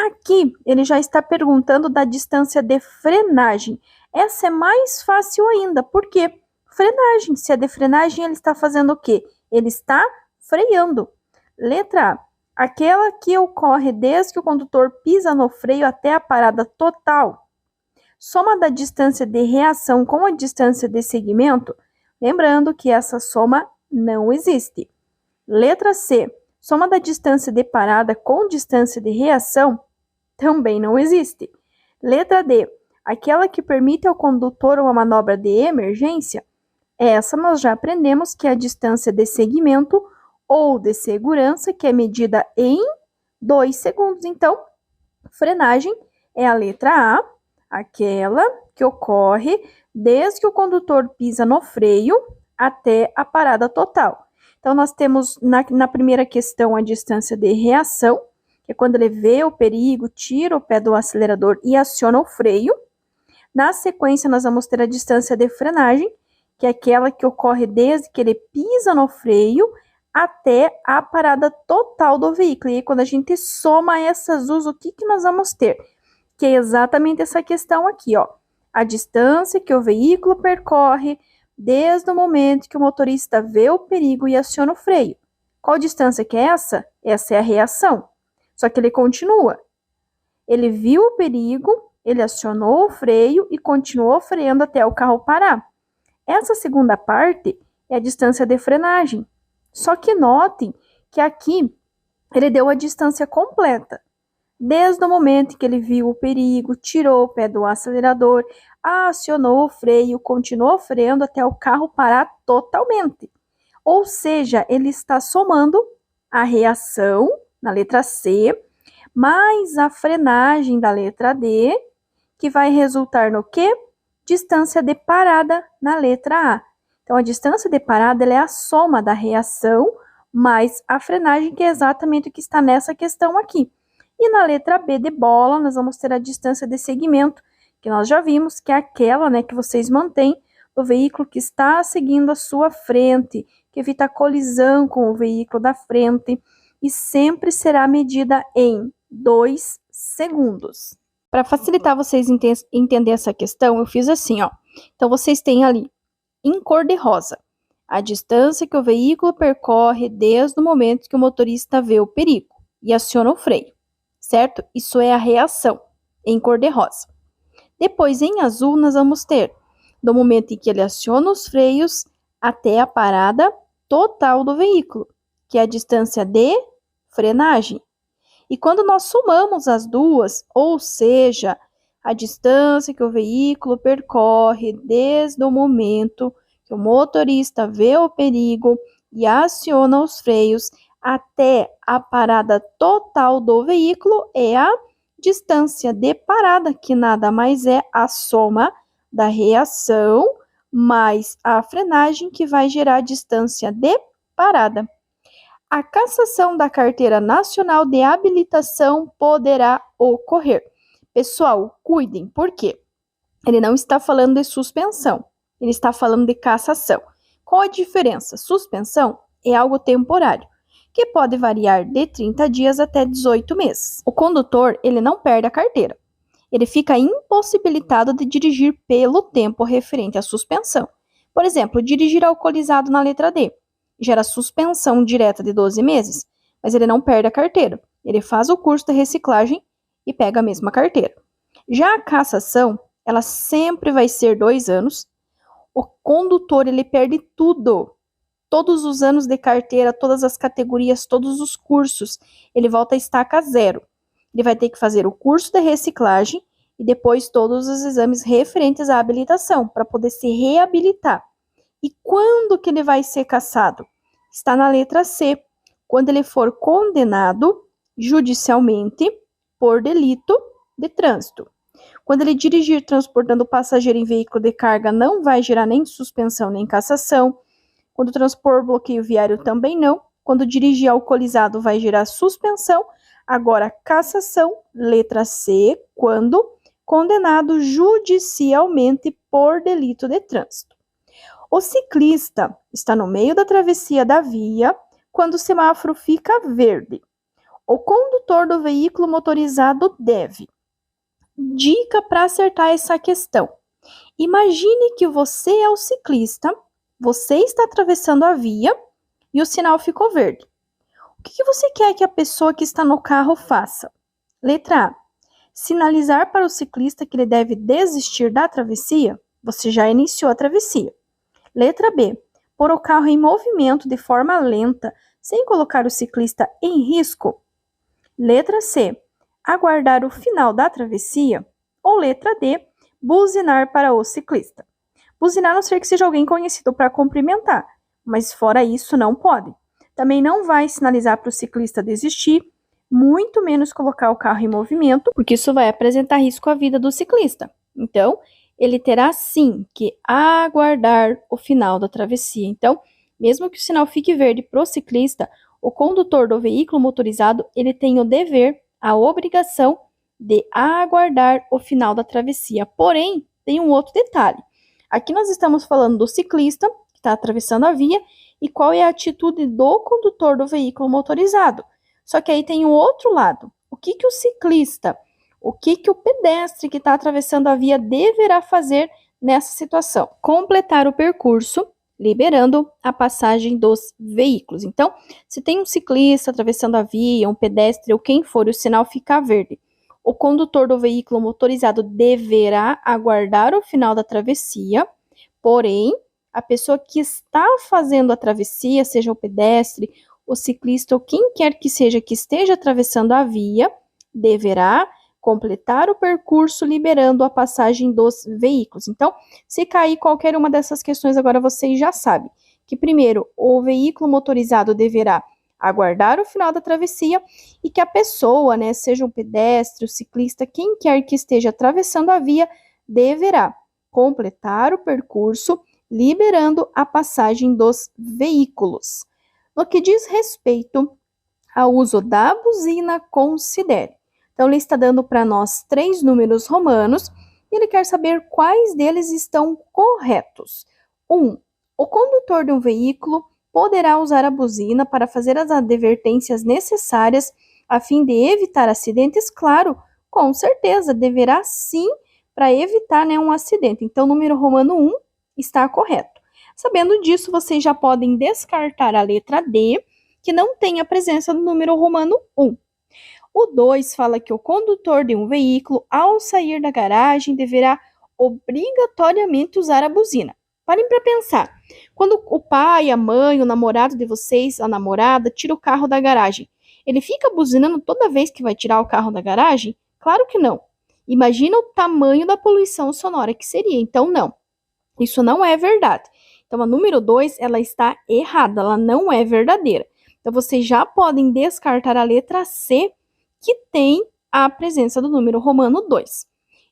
Aqui, ele já está perguntando da distância de frenagem. Essa é mais fácil ainda, por quê? Frenagem. Se é de frenagem, ele está fazendo o quê? Ele está freando. Letra A. Aquela que ocorre desde que o condutor pisa no freio até a parada total. Soma da distância de reação com a distância de segmento. Lembrando que essa soma não existe. Letra C. Soma da distância de parada com distância de reação. Também não existe. Letra D. Aquela que permite ao condutor uma manobra de emergência. Essa nós já aprendemos que é a distância de segmento ou de segurança, que é medida em 2 segundos. Então, frenagem é a letra A, aquela que ocorre desde que o condutor pisa no freio até a parada total. Então, nós temos na primeira questão a distância de reação, que é quando ele vê o perigo, tira o pé do acelerador e aciona o freio. Na sequência, nós vamos ter a distância de frenagem, que é aquela que ocorre desde que ele pisa no freio até a parada total do veículo. E aí, quando a gente soma essas duas, o que nós vamos ter? Que é exatamente essa questão aqui, ó. A distância que o veículo percorre desde o momento que o motorista vê o perigo e aciona o freio. Qual distância que é essa? Essa é a reação. Só que ele continua. Ele viu o perigo, ele acionou o freio e continuou freando até o carro parar. Essa segunda parte é a distância de frenagem. Só que notem que aqui ele deu a distância completa. Desde o momento que ele viu o perigo, tirou o pé do acelerador, acionou o freio, continuou freando até o carro parar totalmente. Ou seja, ele está somando a reação, na letra C, mais a frenagem da letra D, que vai resultar no quê? Distância de parada na letra A. Então, a distância de parada ela é a soma da reação mais a frenagem, que é exatamente o que está nessa questão aqui. E na letra B de bola, nós vamos ter a distância de segmento, que nós já vimos, que é aquela, né, que vocês mantêm do veículo que está seguindo a sua frente, que evita a colisão com o veículo da frente, e sempre será medida em 2 segundos. Para facilitar vocês entender essa questão, eu fiz assim, ó. Então, vocês têm ali, em cor de rosa, a distância que o veículo percorre desde o momento que o motorista vê o perigo e aciona o freio, certo? Isso é a reação, em cor de rosa. Depois, em azul, nós vamos ter do momento em que ele aciona os freios até a parada total do veículo, que é a distância de frenagem. E quando nós somamos as duas, ou seja, a distância que o veículo percorre desde o momento que o motorista vê o perigo e aciona os freios até a parada total do veículo, é a distância de parada, que nada mais é a soma da reação mais a frenagem, que vai gerar distância de parada. A cassação da Carteira Nacional de Habilitação poderá ocorrer. Pessoal, cuidem, por quê? Ele não está falando de suspensão, ele está falando de cassação. Qual a diferença? Suspensão é algo temporário, que pode variar de 30 dias até 18 meses. O condutor, ele não perde a carteira. Ele fica impossibilitado de dirigir pelo tempo referente à suspensão. Por exemplo, dirigir alcoolizado na letra D gera suspensão direta de 12 meses, mas ele não perde a carteira. Ele faz o curso de reciclagem e pega a mesma carteira. Já a cassação, ela sempre vai ser 2 anos. O condutor, ele perde tudo. Todos os anos de carteira, todas as categorias, todos os cursos, ele volta a estaca zero. Ele vai ter que fazer o curso de reciclagem e depois todos os exames referentes à habilitação, para poder se reabilitar. E quando que ele vai ser cassado? Está na letra C, quando ele for condenado judicialmente por delito de trânsito. Quando ele dirigir transportando passageiro em veículo de carga, não vai gerar nem suspensão nem cassação. Quando transpor bloqueio viário, também não. Quando dirigir alcoolizado, vai gerar suspensão. Agora, cassação, letra C, quando condenado judicialmente por delito de trânsito. O ciclista está no meio da travessia da via quando o semáforo fica verde. O condutor do veículo motorizado deve. Dica para acertar essa questão. Imagine que você é o ciclista, você está atravessando a via e o sinal ficou verde. O que você quer que a pessoa que está no carro faça? Letra A. Sinalizar para o ciclista que ele deve desistir da travessia? Você já iniciou a travessia. Letra B. Pôr o carro em movimento de forma lenta, sem colocar o ciclista em risco? Letra C. Aguardar o final da travessia? Ou letra D. Buzinar para o ciclista? Buzinar a não ser que seja alguém conhecido para cumprimentar, mas fora isso não pode. Também não vai sinalizar para o ciclista desistir, muito menos colocar o carro em movimento, porque isso vai apresentar risco à vida do ciclista. Então, ele terá sim que aguardar o final da travessia. Então, mesmo que o sinal fique verde para o ciclista, o condutor do veículo motorizado, ele tem o dever, a obrigação de aguardar o final da travessia. Porém, tem um outro detalhe. Aqui nós estamos falando do ciclista que está atravessando a via e qual é a atitude do condutor do veículo motorizado. Só que aí tem o outro lado. O que o ciclista, o que o pedestre que está atravessando a via deverá fazer nessa situação? Completar o percurso, liberando a passagem dos veículos. Então, se tem um ciclista atravessando a via, um pedestre ou quem for, e o sinal ficar verde, o condutor do veículo motorizado deverá aguardar o final da travessia, porém, a pessoa que está fazendo a travessia, seja o pedestre, o ciclista ou quem quer que seja que esteja atravessando a via, deverá completar o percurso liberando a passagem dos veículos. Então, se cair qualquer uma dessas questões, agora vocês já sabem que, primeiro, o veículo motorizado deverá aguardar o final da travessia e que a pessoa, seja um pedestre, o ciclista, quem quer que esteja atravessando a via, deverá completar o percurso, liberando a passagem dos veículos. No que diz respeito ao uso da buzina, considere. Então, ele está dando para nós 3 números romanos e ele quer saber quais deles estão corretos. 1. O condutor de um veículo poderá usar a buzina para fazer as advertências necessárias a fim de evitar acidentes? Claro, com certeza, deverá sim para evitar um acidente. Então, o número romano 1 está correto. Sabendo disso, vocês já podem descartar a letra D, que não tem a presença do número romano 1. O 2 fala que o condutor de um veículo, ao sair da garagem, deverá obrigatoriamente usar a buzina. Parem para pensar. Quando o pai, a mãe, o namorado de vocês, a namorada, tira o carro da garagem, ele fica buzinando toda vez que vai tirar o carro da garagem? Claro que não. Imagina o tamanho da poluição sonora que seria. Então, não. Isso não é verdade. Então, a número 2, ela está errada. Ela não é verdadeira. Então, vocês já podem descartar a letra C, que tem a presença do número romano 2.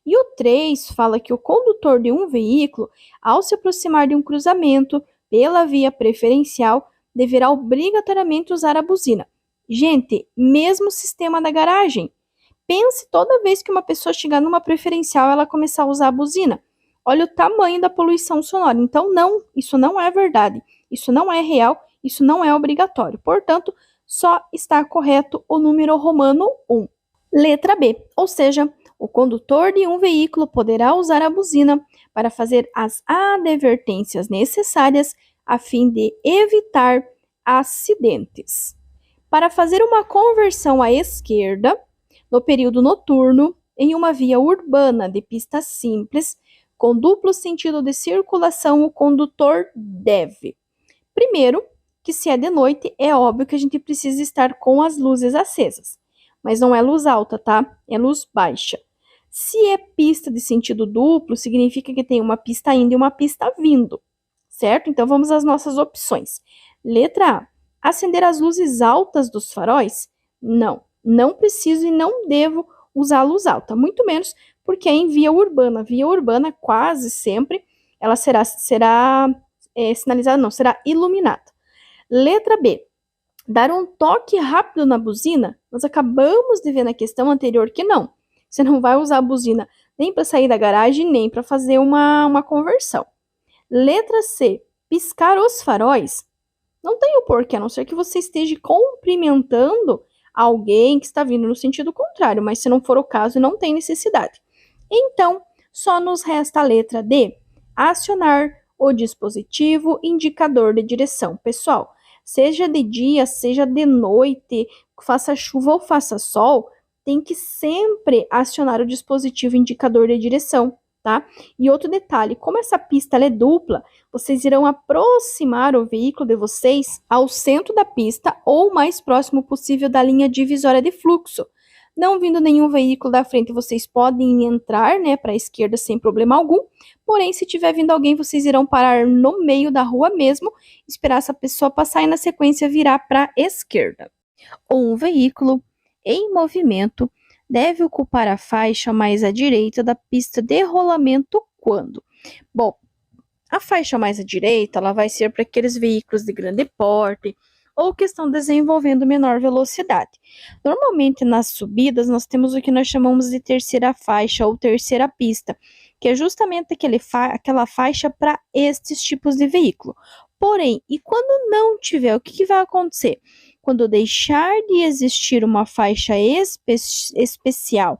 E o 3 fala que o condutor de um veículo, ao se aproximar de um cruzamento pela via preferencial, deverá obrigatoriamente usar a buzina. Gente, mesmo sistema da garagem. Pense toda vez que uma pessoa chegar numa preferencial, ela começar a usar a buzina. Olha o tamanho da poluição sonora. Então, não, isso não é verdade. Isso não é real, isso não é obrigatório. Portanto, só está correto o número romano 1. Letra B, ou seja, o condutor de um veículo poderá usar a buzina para fazer as advertências necessárias a fim de evitar acidentes. Para fazer uma conversão à esquerda, no período noturno, em uma via urbana de pista simples, com duplo sentido de circulação, o condutor deve. Primeiro, que se é de noite, é óbvio que a gente precisa estar com as luzes acesas. Mas não é luz alta, tá? É luz baixa. Se é pista de sentido duplo, significa que tem uma pista indo e uma pista vindo, certo? Então vamos às nossas opções. Letra A. Acender as luzes altas dos faróis? Não, não preciso e não devo usar a luz alta, muito menos porque é em via urbana. Via urbana, quase sempre, ela será sinalizada, não, será iluminada. Letra B. Dar um toque rápido na buzina? Nós acabamos de ver na questão anterior que não. Você não vai usar a buzina nem para sair da garagem, nem para fazer uma conversão. Letra C. Piscar os faróis? Não tem o porquê, a não ser que você esteja cumprimentando alguém que está vindo no sentido contrário, mas se não for o caso, não tem necessidade. Então, só nos resta a letra D. Acionar o dispositivo indicador de direção. Pessoal, seja de dia, seja de noite, faça chuva ou faça sol, tem que sempre acionar o dispositivo indicador de direção, tá? E outro detalhe, como essa pista é dupla, vocês irão aproximar o veículo de vocês ao centro da pista ou o mais próximo possível da linha divisória de fluxo. Não vindo nenhum veículo da frente, vocês podem entrar, né, para a esquerda sem problema algum. Porém, se tiver vindo alguém, vocês irão parar no meio da rua mesmo, esperar essa pessoa passar e na sequência virar para a esquerda. Um veículo em movimento deve ocupar a faixa mais à direita da pista de rolamento quando? Bom, a faixa mais à direita, ela vai ser para aqueles veículos de grande porte ou que estão desenvolvendo menor velocidade. Normalmente nas subidas nós temos o que nós chamamos de terceira faixa ou terceira pista, que é justamente aquela faixa para estes tipos de veículo. Porém, e quando não tiver, o que vai acontecer? Quando deixar de existir uma faixa especial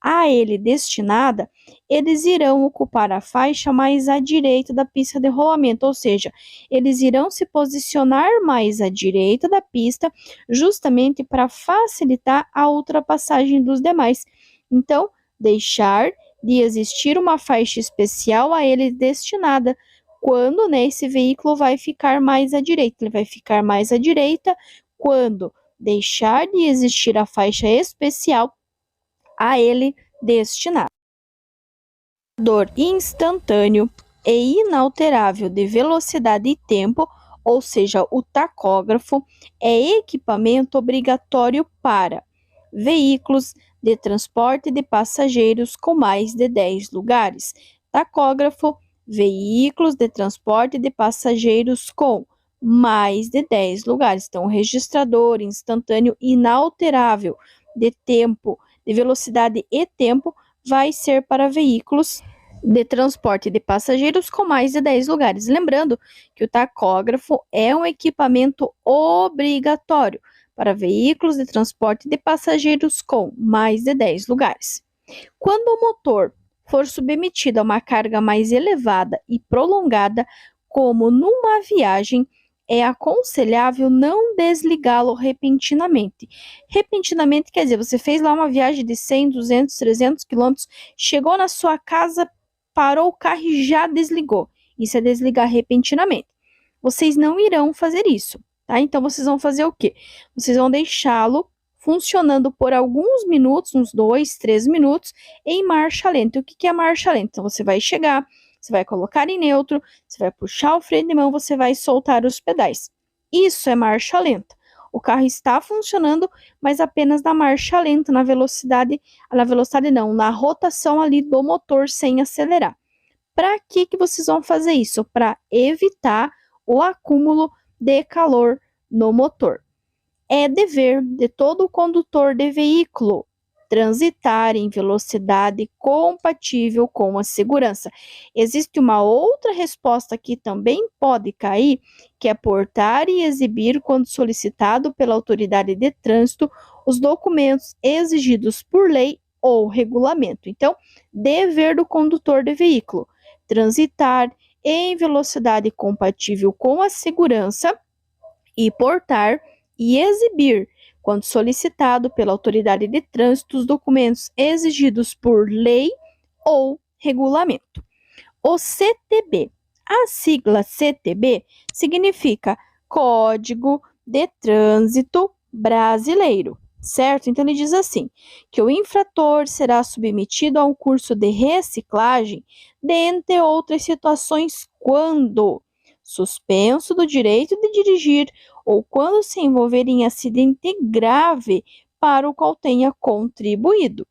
a ele destinada, eles irão ocupar a faixa mais à direita da pista de rolamento, ou seja, eles irão se posicionar mais à direita da pista, justamente para facilitar a ultrapassagem dos demais. Então, deixar de existir uma faixa especial a ele destinada, quando, né, esse veículo vai ficar mais à direita. Ele vai ficar mais à direita quando deixar de existir a faixa especial a ele destinado. O indicador instantâneo e inalterável de velocidade e tempo, ou seja, o tacógrafo, é equipamento obrigatório para veículos de transporte de passageiros com mais de 10 lugares. Tacógrafo, veículos de transporte de passageiros com mais de 10 lugares. Então, registrador instantâneo inalterável de tempo, de velocidade e tempo, vai ser para veículos de transporte de passageiros com mais de 10 lugares. Lembrando que o tacógrafo é um equipamento obrigatório para veículos de transporte de passageiros com mais de 10 lugares. Quando o motor for submetido a uma carga mais elevada e prolongada, como numa viagem, é aconselhável não desligá-lo repentinamente. Repentinamente quer dizer, você fez lá uma viagem de 100, 200, 300 quilômetros, chegou na sua casa, parou o carro e já desligou. Isso é desligar repentinamente. Vocês não irão fazer isso, tá? Então, vocês vão fazer o quê? Vocês vão deixá-lo funcionando por alguns minutos, uns 2, 3 minutos, em marcha lenta. O que é marcha lenta? Então, você vai chegar, você vai colocar em neutro, você vai puxar o freio de mão, você vai soltar os pedais. Isso é marcha lenta. o carro está funcionando, mas apenas na marcha lenta, na velocidade não, na rotação ali do motor sem acelerar. Para que vocês vão fazer isso? Para evitar o acúmulo de calor no motor. É dever de todo condutor de veículo transitar em velocidade compatível com a segurança. Existe uma outra resposta que também pode cair, que é portar e exibir, quando solicitado pela autoridade de trânsito, os documentos exigidos por lei ou regulamento. Então, dever do condutor de veículo transitar em velocidade compatível com a segurança e portar e exibir, quando solicitado pela autoridade de trânsito, os documentos exigidos por lei ou regulamento. O CTB. A sigla CTB significa Código de Trânsito Brasileiro, certo? Então, ele diz assim, que o infrator será submetido a um curso de reciclagem, dentre outras situações, quando suspenso do direito de dirigir ou quando se envolver em acidente grave para o qual tenha contribuído.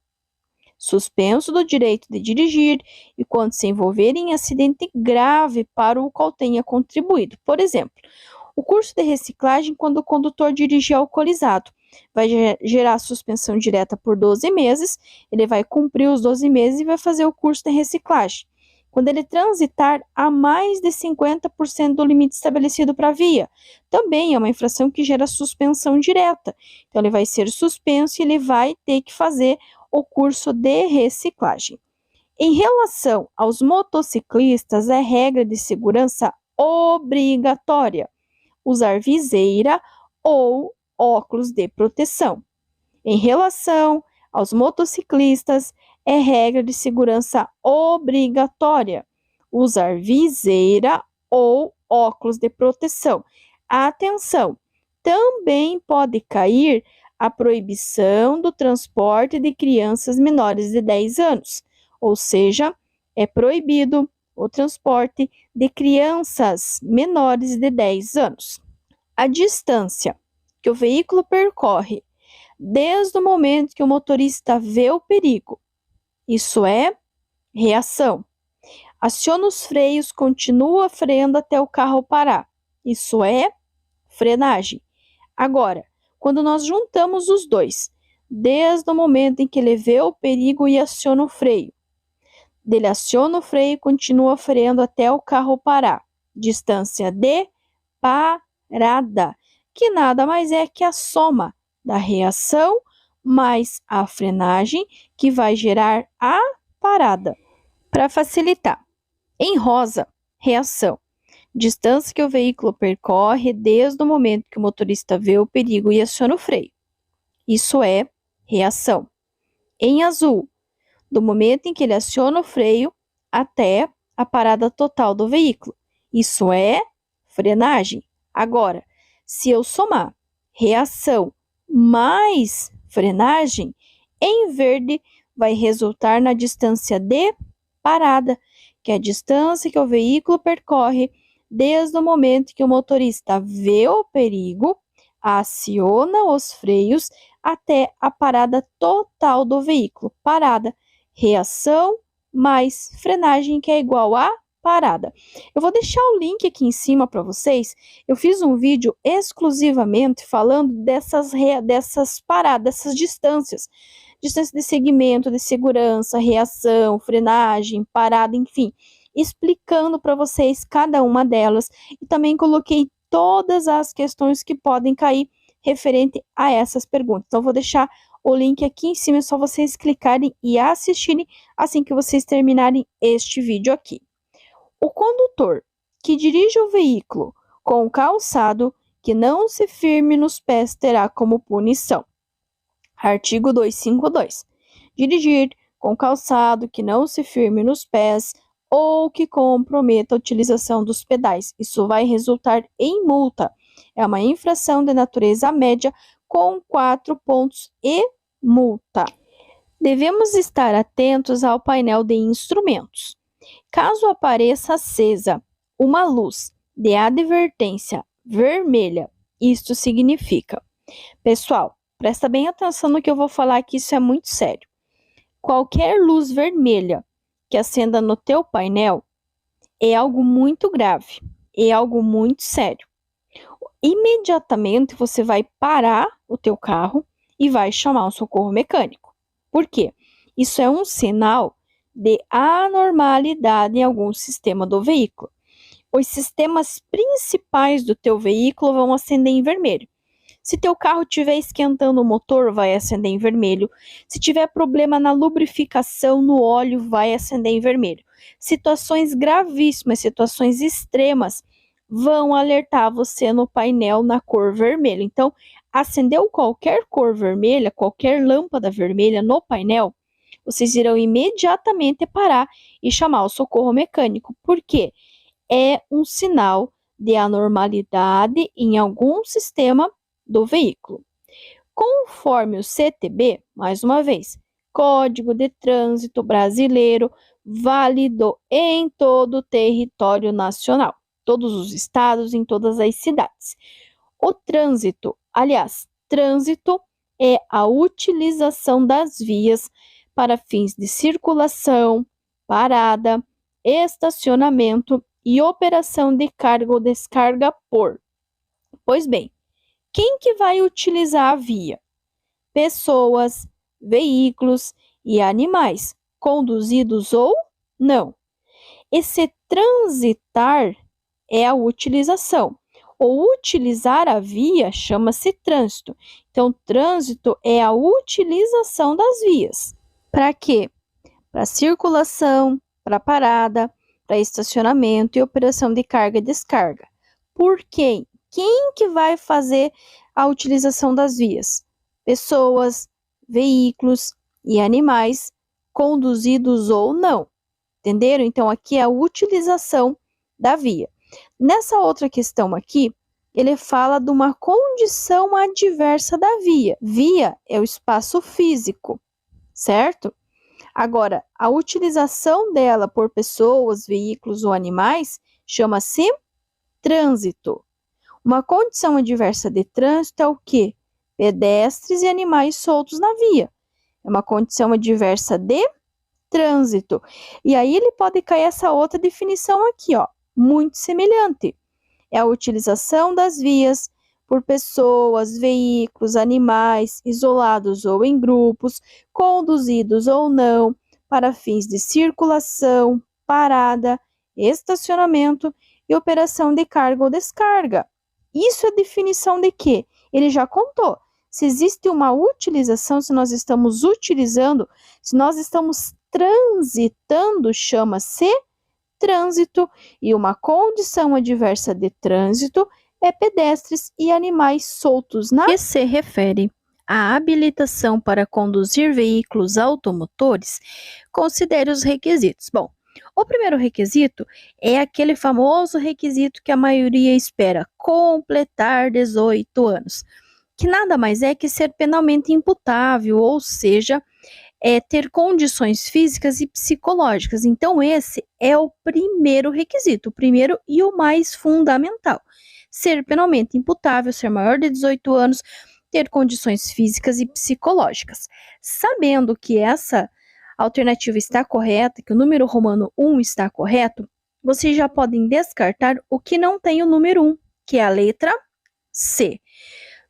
Suspenso do direito de dirigir e quando se envolver em acidente grave para o qual tenha contribuído. Por exemplo, o curso de reciclagem quando o condutor dirigir alcoolizado. Vai gerar suspensão direta por 12 meses, ele vai cumprir os 12 meses e vai fazer o curso de reciclagem. Quando ele transitar a mais de 50% do limite estabelecido para a via, também é uma infração que gera suspensão direta. Então, ele vai ser suspenso e ele vai ter que fazer o curso de reciclagem. Em relação aos motociclistas, é regra de segurança obrigatória usar viseira ou óculos de proteção. Em relação aos motociclistas, é regra de segurança obrigatória usar viseira ou óculos de proteção. Atenção! Também pode cair a proibição do transporte de crianças menores de 10 anos, ou seja, é proibido o transporte de crianças menores de 10 anos. A distância que o veículo percorre desde o momento que o motorista vê o perigo, isso é reação. Aciona os freios, continua freando até o carro parar, isso é frenagem. Agora, quando nós juntamos os dois, desde o momento em que ele vê o perigo e aciona o freio, ele aciona o freio e continua freando até o carro parar, distância de parada, que nada mais é que a soma da reação mais a frenagem, que vai gerar a parada. Para facilitar, em rosa, reação. Distância que o veículo percorre desde o momento que o motorista vê o perigo e aciona o freio. Isso é reação. Em azul, do momento em que ele aciona o freio até a parada total do veículo. Isso é frenagem. Agora, se eu somar reação mais frenagem, em verde vai resultar na distância de parada, que é a distância que o veículo percorre desde o momento que o motorista vê o perigo, aciona os freios até a parada total do veículo. Parada, reação mais frenagem, que é igual a parada. Eu vou deixar o link aqui em cima para vocês. Eu fiz um vídeo exclusivamente falando dessas paradas, dessas distâncias. Distância de segmento, de segurança, reação, frenagem, parada, enfim, explicando para vocês cada uma delas, e também coloquei todas as questões que podem cair referente a essas perguntas. Então, vou deixar o link aqui em cima, é só vocês clicarem e assistirem assim que vocês terminarem este vídeo aqui. O condutor que dirige o veículo com calçado que não se firme nos pés terá como punição. Artigo 252. Dirigir com calçado que não se firme nos pés ou que comprometa a utilização dos pedais. Isso vai resultar em multa. É uma infração de natureza média com 4 pontos e multa. Devemos estar atentos ao painel de instrumentos. Caso apareça acesa uma luz de advertência vermelha, isto significa Pessoal, presta bem atenção no que eu vou falar, que isso é muito sério. Qualquer luz vermelha que acenda no teu painel é algo muito grave, é algo muito sério. Imediatamente você vai parar o teu carro e vai chamar um socorro mecânico. Por quê? Isso é um sinal de anormalidade em algum sistema do veículo. Os sistemas principais do teu veículo vão acender em vermelho. Se teu carro estiver esquentando o motor, vai acender em vermelho. Se tiver problema na lubrificação, no óleo, vai acender em vermelho. Situações gravíssimas, situações extremas, vão alertar você no painel na cor vermelho. Então, acendeu qualquer cor vermelha, qualquer lâmpada vermelha no painel, vocês irão imediatamente parar e chamar o socorro mecânico. Por quê? É um sinal de anormalidade em algum sistema do veículo. Conforme o CTB, mais uma vez, Código de Trânsito Brasileiro, válido em todo o território nacional, todos os estados, em todas as cidades. O trânsito, trânsito é a utilização das vias para fins de circulação, parada, estacionamento e operação de carga ou descarga por. Pois bem, quem que vai utilizar a via? Pessoas, veículos e animais, conduzidos ou não. Esse transitar é a utilização. Ou utilizar a via chama-se trânsito. Então, trânsito é a utilização das vias. Para quê? Para circulação, para parada, para estacionamento e operação de carga e descarga. Por quem? Quem que vai fazer a utilização das vias? Pessoas, veículos e animais, conduzidos ou não. Entenderam? Então, aqui é a utilização da via. Nessa outra questão aqui, ele fala de uma condição adversa da via. Via é o espaço físico, certo? Agora, a utilização dela por pessoas, veículos ou animais chama-se trânsito. Uma condição adversa de trânsito é o quê? Pedestres e animais soltos na via. É uma condição adversa de trânsito. E aí ele pode cair essa outra definição aqui, ó, muito semelhante. É a utilização das vias por pessoas, veículos, animais, isolados ou em grupos, conduzidos ou não, para fins de circulação, parada, estacionamento e operação de carga ou descarga. Isso é definição de quê? Ele já contou. Se existe uma utilização, se nós estamos utilizando, se nós estamos transitando, chama-se trânsito, e uma condição adversa de trânsito é pedestres e animais soltos na... Que se refere à habilitação para conduzir veículos automotores, considere os requisitos. Bom, o primeiro requisito é aquele famoso requisito que a maioria espera, completar 18 anos, que nada mais é que ser penalmente imputável, ou seja, ter condições físicas e psicológicas. Então, esse é o primeiro requisito, o primeiro e o mais fundamental. Ser penalmente imputável, ser maior de 18 anos, ter condições físicas e psicológicas. Sabendo que essa alternativa está correta, que o número romano 1 está correto, vocês já podem descartar o que não tem o número 1, que é a letra C.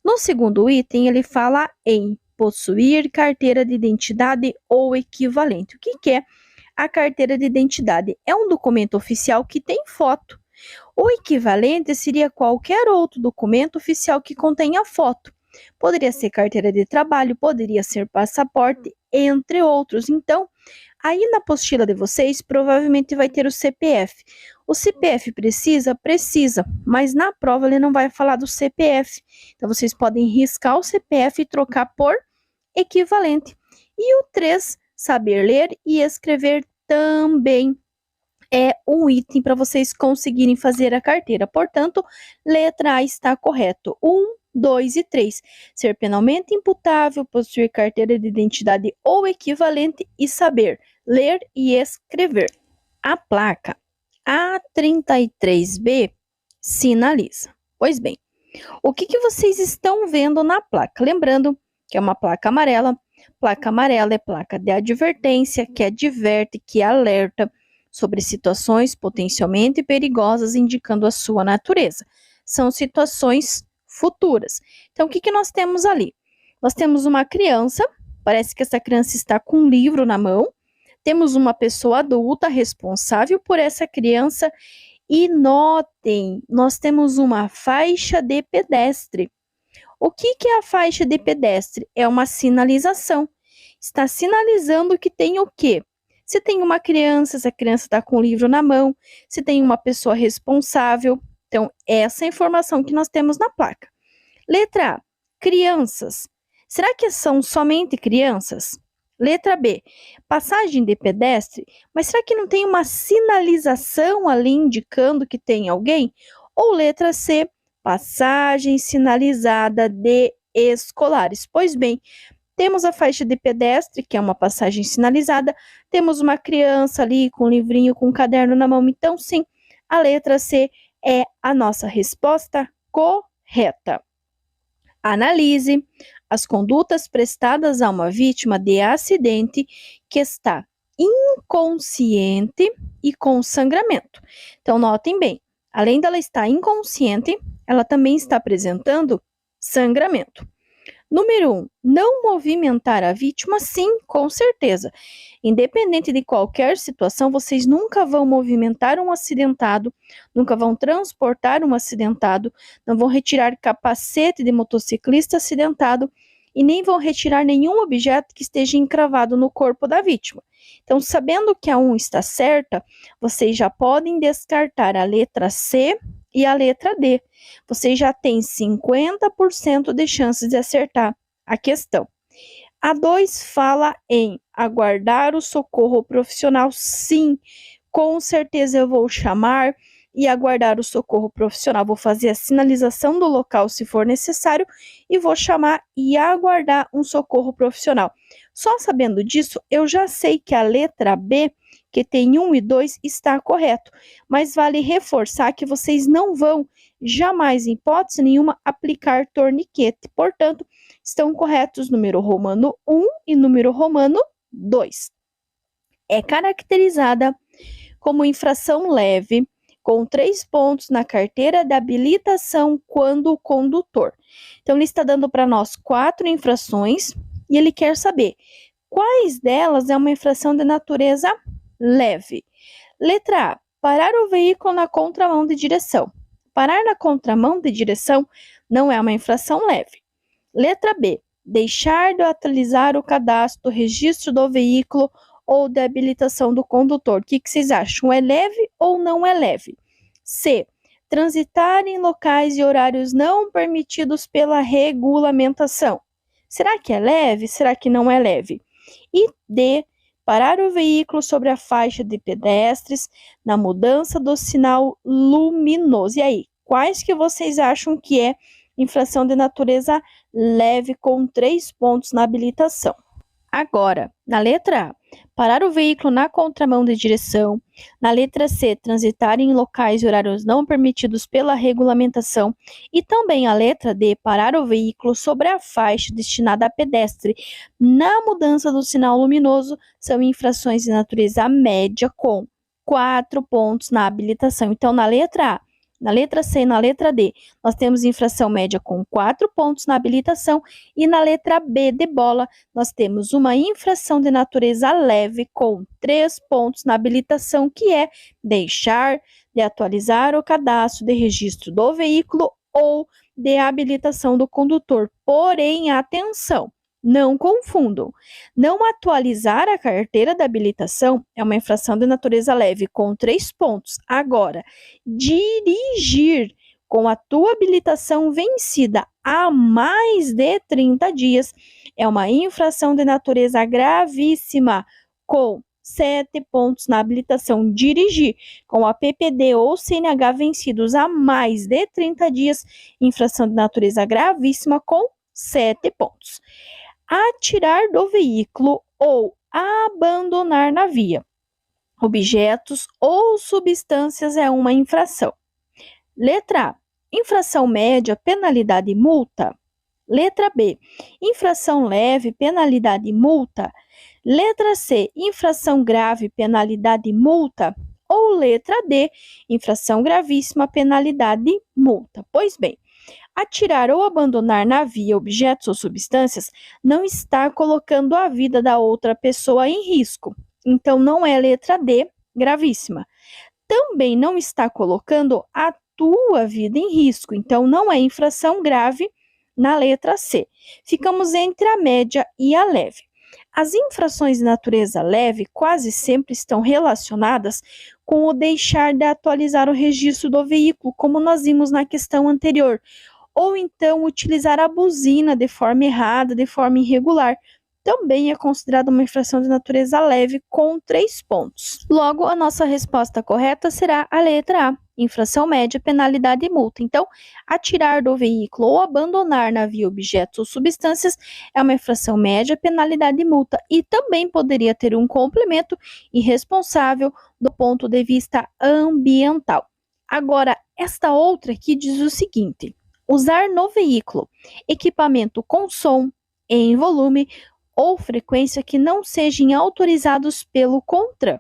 No segundo item, ele fala em possuir carteira de identidade ou equivalente. O que é a carteira de identidade? É um documento oficial que tem foto. O equivalente seria qualquer outro documento oficial que contenha foto. Poderia ser carteira de trabalho, poderia ser passaporte, entre outros. Então, aí na apostila de vocês, provavelmente vai ter o CPF. O CPF precisa? Precisa, mas na prova ele não vai falar do CPF. Então, vocês podem riscar o CPF e trocar por equivalente. E o 3, saber ler e escrever também é um item para vocês conseguirem fazer a carteira. Portanto, letra A está correto. 1, 2 e 3. Ser penalmente imputável, possuir carteira de identidade ou equivalente e saber ler e escrever. A placa A33B sinaliza. Pois bem, O que vocês estão vendo na placa? Lembrando que é uma placa amarela. Placa amarela é placa de advertência, que adverte, que alerta sobre situações potencialmente perigosas, indicando a sua natureza. São situações futuras. Então, o que nós temos ali? Nós temos uma criança, parece que essa criança está com um livro na mão. Temos uma pessoa adulta responsável por essa criança. E notem, nós temos uma faixa de pedestre. O que é a faixa de pedestre? É uma sinalização. Está sinalizando que tem o quê? Se tem uma criança, essa criança está com o livro na mão, se tem uma pessoa responsável. Então, essa é a informação que nós temos na placa. Letra A, crianças. Será que são somente crianças? Letra B, passagem de pedestre, mas será que não tem uma sinalização ali indicando que tem alguém? Ou letra C, passagem sinalizada de escolares. Pois bem, temos a faixa de pedestre, que é uma passagem sinalizada, temos uma criança ali com um livrinho, com um caderno na mão, então sim, a letra C é a nossa resposta correta. Analise as condutas prestadas a uma vítima de acidente que está inconsciente e com sangramento. Então, notem bem, além dela estar inconsciente, ela também está apresentando sangramento. Número 1, não movimentar a vítima, sim, com certeza. Independente de qualquer situação, vocês nunca vão movimentar um acidentado, nunca vão transportar um acidentado, não vão retirar capacete de motociclista acidentado e nem vão retirar nenhum objeto que esteja encravado no corpo da vítima. Então, sabendo que a 1 está certa, vocês já podem descartar a letra C e a letra D. Vocês já têm 50% de chances de acertar a questão. A 2 fala em aguardar o socorro profissional. Sim, com certeza eu vou chamar e aguardar o socorro profissional. Vou fazer a sinalização do local se for necessário e vou chamar e aguardar um socorro profissional. Só sabendo disso, eu já sei que a letra B, que tem 1 e 2, está correto. Mas vale reforçar que vocês não vão jamais, em hipótese nenhuma, aplicar torniquete. Portanto, estão corretos número romano 1 e número romano 2. É caracterizada como infração leve, com 3 pontos na carteira de habilitação quando o condutor. Então, ele está dando para nós 4 infrações e ele quer saber quais delas é uma infração de natureza leve. Letra A, parar o veículo na contramão de direção. Parar na contramão de direção não é uma infração leve. Letra B, deixar de atualizar o cadastro do registro do veículo ou de habilitação do condutor. O que vocês acham? É leve ou não é leve? C, transitar em locais e horários não permitidos pela regulamentação. Será que é leve? Será que não é leve? E D, parar o veículo sobre a faixa de pedestres na mudança do sinal luminoso. E aí, quais que vocês acham que é infração de natureza leve com 3 pontos na habilitação? Agora, na letra A, parar o veículo na contramão de direção. Na letra C, transitar em locais e horários não permitidos pela regulamentação. E também a letra D, parar o veículo sobre a faixa destinada a pedestre na mudança do sinal luminoso, são infrações de natureza média com 4 pontos na habilitação. Então, na letra A, na letra C e na letra D, nós temos infração média com 4 pontos na habilitação e na letra B de bola, nós temos uma infração de natureza leve com 3 pontos na habilitação, que é deixar de atualizar o cadastro de registro do veículo ou de habilitação do condutor. Porém, atenção! Não confundam. Não atualizar a carteira de habilitação é uma infração de natureza leve com 3 pontos. Agora, dirigir com a tua habilitação vencida há mais de 30 dias é uma infração de natureza gravíssima com 7 pontos na habilitação. Dirigir com a PPD ou CNH vencidos há mais de 30 dias, infração de natureza gravíssima com 7 pontos. Atirar do veículo ou abandonar na via objetos ou substâncias é uma infração. Letra A, infração média, penalidade e multa? Letra B, infração leve, penalidade e multa? Letra C, infração grave, penalidade e multa? Ou letra D, infração gravíssima, penalidade e multa? Pois bem, atirar ou abandonar na via objetos ou substâncias não está colocando a vida da outra pessoa em risco. Então, não é letra D, gravíssima. Também não está colocando a tua vida em risco. Então, não é infração grave na letra C. Ficamos entre a média e a leve. As infrações de natureza leve quase sempre estão relacionadas com o deixar de atualizar o registro do veículo, como nós vimos na questão anterior, ou então utilizar a buzina de forma errada, de forma irregular. Também é considerada uma infração de natureza leve com 3 pontos. Logo, a nossa resposta correta será a letra A, infração média, penalidade e multa. Então, atirar do veículo ou abandonar na via objetos ou substâncias é uma infração média, penalidade e multa. E também poderia ter um complemento irresponsável do ponto de vista ambiental. Agora, esta outra aqui diz o seguinte: usar no veículo equipamento com som em volume ou frequência que não sejam autorizados pelo CONTRAN.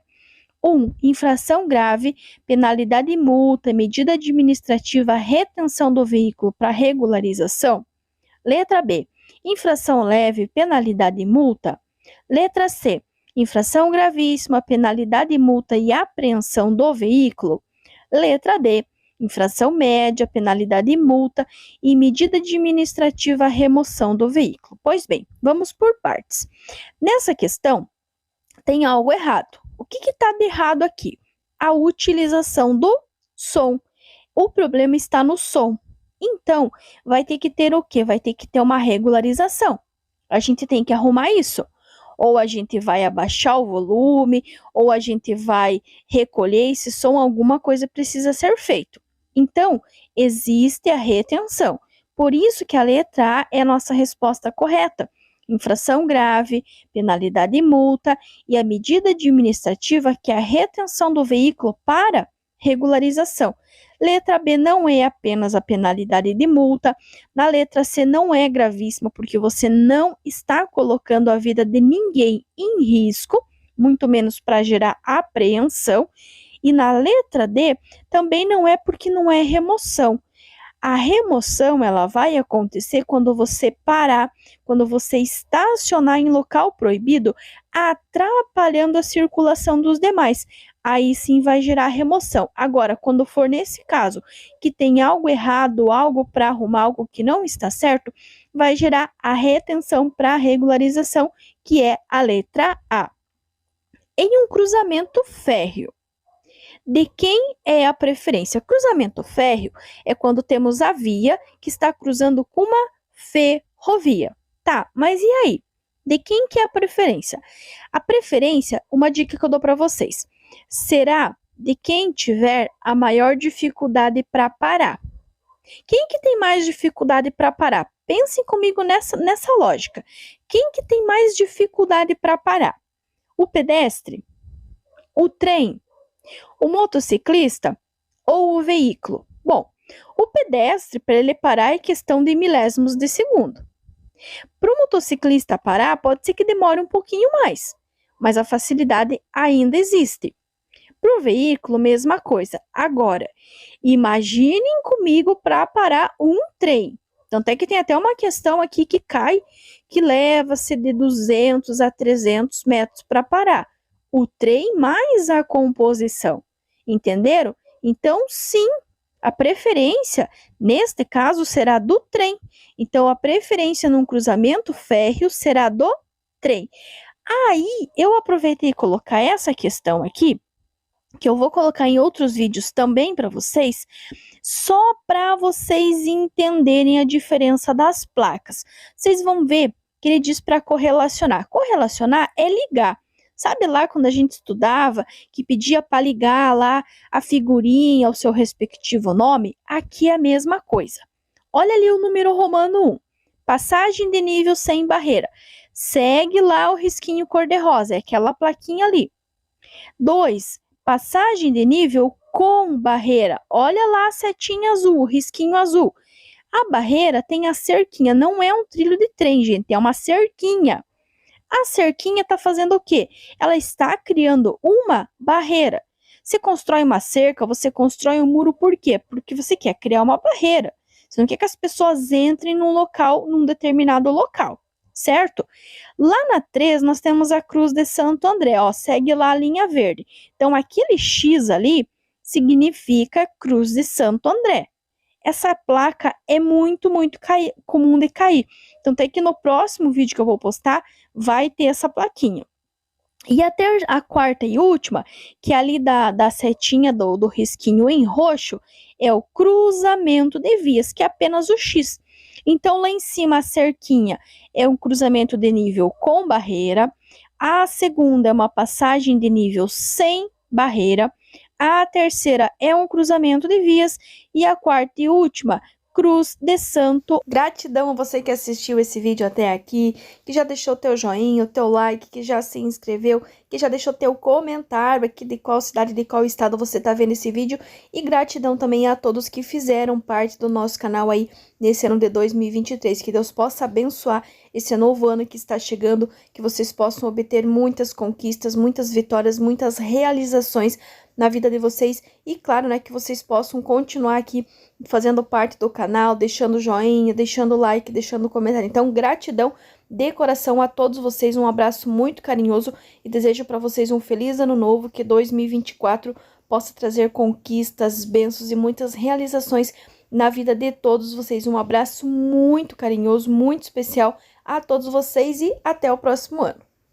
1. Infração grave, penalidade e multa, medida administrativa, retenção do veículo para regularização. Letra B. Infração leve, penalidade e multa. Letra C. Infração gravíssima, penalidade e multa e apreensão do veículo. Letra D. Infração média, penalidade e multa e medida administrativa, remoção do veículo. Pois bem, vamos por partes. Nessa questão, tem algo errado. O que está de errado aqui? A utilização do som. O problema está no som. Então, vai ter que ter o quê? Vai ter que ter uma regularização. A gente tem que arrumar isso. Ou a gente vai abaixar o volume, ou a gente vai recolher esse som, alguma coisa precisa ser feito. Então, existe a retenção. Por isso que a letra A é a nossa resposta correta. Infração grave, penalidade e multa e a medida administrativa, que é a retenção do veículo para regularização. Letra B não é apenas a penalidade de multa. Na letra C não é gravíssima, porque você não está colocando a vida de ninguém em risco, muito menos para gerar apreensão. E na letra D também não é porque não é remoção. A remoção ela vai acontecer quando você parar, quando você estacionar em local proibido, atrapalhando a circulação dos demais. Aí sim vai gerar remoção. Agora, quando for nesse caso, que tem algo errado, algo para arrumar, algo que não está certo, vai gerar a retenção para regularização, que é a letra A. Em um cruzamento férreo, de quem é a preferência? Cruzamento férreo é quando temos a via que está cruzando com uma ferrovia. Tá, mas e aí? De quem que é a preferência? A preferência, uma dica que eu dou para vocês, será de quem tiver a maior dificuldade para parar. Quem que tem mais dificuldade para parar? Pensem comigo nessa lógica. Quem que tem mais dificuldade para parar? O pedestre? O trem? O motociclista ou o veículo? Bom, o pedestre, para ele parar, é questão de milésimos de segundo. Para o motociclista parar, pode ser que demore um pouquinho mais, mas a facilidade ainda existe. Para o veículo, mesma coisa. Agora, imaginem comigo para parar um trem. Tanto é que tem até uma questão aqui que cai, que leva-se de 200 a 300 metros para parar. O trem mais a composição, entenderam? Então, sim, a preferência, neste caso, será do trem. Então, a preferência num cruzamento férreo será do trem. Aí, eu aproveitei e colocar essa questão aqui, que eu vou colocar em outros vídeos também para vocês, só para vocês entenderem a diferença das placas. Vocês vão ver que ele diz para correlacionar. Correlacionar é ligar. Sabe lá quando a gente estudava, que pedia para ligar lá a figurinha ao seu respectivo nome? Aqui é a mesma coisa. Olha ali o número romano 1. Passagem de nível sem barreira. Segue lá o risquinho cor-de-rosa, é aquela plaquinha ali. 2. Passagem de nível com barreira. Olha lá a setinha azul, o risquinho azul. A barreira tem a cerquinha, não é um trilho de trem, gente, é uma cerquinha. A cerquinha está fazendo o quê? Ela está criando uma barreira. Você constrói uma cerca, você constrói um muro por quê? Porque você quer criar uma barreira. Você não quer que as pessoas entrem num local, num determinado local, certo? Lá na 3, nós temos a Cruz de Santo André, ó, segue lá a linha verde. Então, aquele X ali significa Cruz de Santo André. Essa placa é muito comum de cair. Então, tem que no próximo vídeo que eu vou postar, vai ter essa plaquinha. E até a quarta e última, que é ali da setinha do risquinho em roxo, é o cruzamento de vias, que é apenas o X. Então, lá em cima, a cerquinha é um cruzamento de nível com barreira. A segunda é uma passagem de nível sem barreira. A terceira é um cruzamento de vias. E a quarta e última, Cruz de Santo. Gratidão a você que assistiu esse vídeo até aqui, que já deixou teu joinha, o teu like, que já se inscreveu, que já deixou teu comentário aqui de qual cidade, de qual estado você tá vendo esse vídeo. E gratidão também a todos que fizeram parte do nosso canal aí nesse ano de 2023. Que Deus possa abençoar esse novo ano que está chegando, que vocês possam obter muitas conquistas, muitas vitórias, muitas realizações na vida de vocês. E claro, né, que vocês possam continuar aqui fazendo parte do canal, deixando joinha, deixando like, deixando comentário. Então, gratidão de coração a todos vocês, um abraço muito carinhoso e desejo para vocês um feliz ano novo, que 2024 possa trazer conquistas, bênçãos e muitas realizações na vida de todos vocês. Um abraço muito carinhoso, muito especial a todos vocês e até o próximo ano.